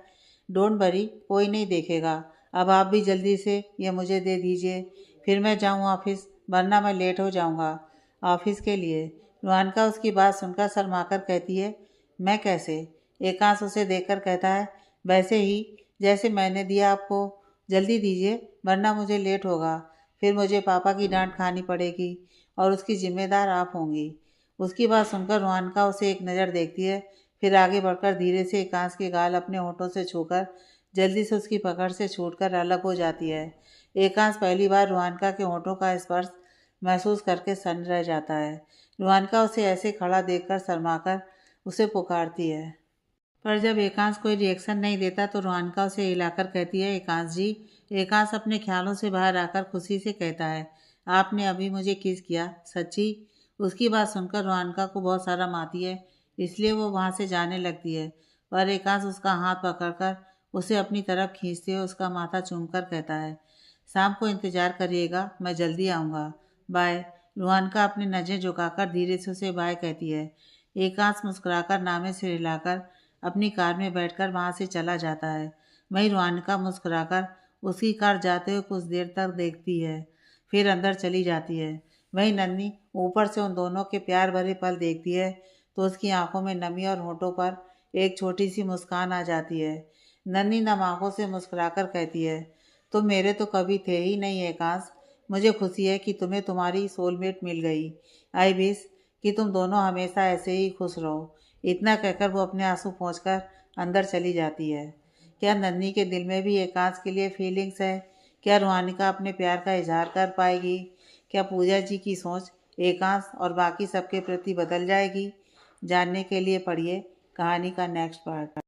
डोंट वरी, कोई नहीं देखेगा। अब आप भी जल्दी से ये मुझे दे दीजिए, फिर मैं जाऊँ ऑफिस, वरना मैं लेट हो जाऊँगा ऑफिस के लिए। रोहानिका उसकी बात सुनकर शर्माकर कहती है, मैं कैसे? एकांश उसे देखकर कहता है, वैसे ही जैसे मैंने दिया आपको, जल्दी दीजिए वरना मुझे लेट होगा, फिर मुझे पापा की डांट खानी पड़ेगी और उसकी जिम्मेदार आप होंगी। उसकी बात सुनकर रोहानिका उसे एक नज़र देखती है, फिर आगे बढ़कर धीरे से एकांश के गाल अपने होठों से छूकर जल्दी से उसकी पकड़ से छूटकर अलग हो जाती है। एकांश पहली बार रोहानिका के होठों का स्पर्श महसूस करके सन्न रह जाता है। रुहानिका उसे ऐसे खड़ा देखकर शर्माकर उसे पुकारती है। पर जब एकांश कोई रिएक्शन नहीं देता तो रुहानिका उसे हिलाकर कहती है, एकांश जी। एकांश अपने ख्यालों से बाहर आकर खुशी से कहता है, आपने अभी मुझे किस किया? सच्ची? उसकी बात सुनकर रुहानिका को बहुत शर्म आती है, इसलिए वो वहाँ से जाने लगती है। पर एकांश उसका हाथ पकड़कर उसे अपनी तरफ खींचते हुए उसका माथा चूमकर कहता है, शाम को इंतज़ार करिएगा, मैं जल्दी आऊँगा, बाय। रुहानिका अपनी नज़रें झुकाकर धीरे से उसे बाय कहती है। एकांश मुस्कुराकर नामे सिर हिलाकर अपनी कार में बैठकर वहाँ से चला जाता है। वहीं रुहानिका मुस्कुराकर उसकी कार जाते हुए कुछ देर तक देखती है, फिर अंदर चली जाती है। वहीं नन्ही ऊपर से उन दोनों के प्यार भरे पल देखती है तो उसकी आंखों में नमी और होठों पर एक छोटी सी मुस्कान आ जाती है। नन्ही नम आंखों से मुस्कुराकर कहती है, तुम मेरे तो कभी थे ही नहीं एकांश। मुझे खुशी है कि तुम्हें तुम्हारी सोलमेट मिल गई। आई विश कि तुम दोनों हमेशा ऐसे ही खुश रहो। इतना कहकर वो अपने आंसू पोंछकर अंदर चली जाती है। क्या नन्ही के दिल में भी एकांश के लिए फीलिंग्स है? क्या रुहानिका अपने प्यार का इजहार कर पाएगी? क्या पूजा जी की सोच एकांश और बाकी सबके प्रति बदल जाएगी? जानने के लिए पढ़िए कहानी का नेक्स्ट पार्ट।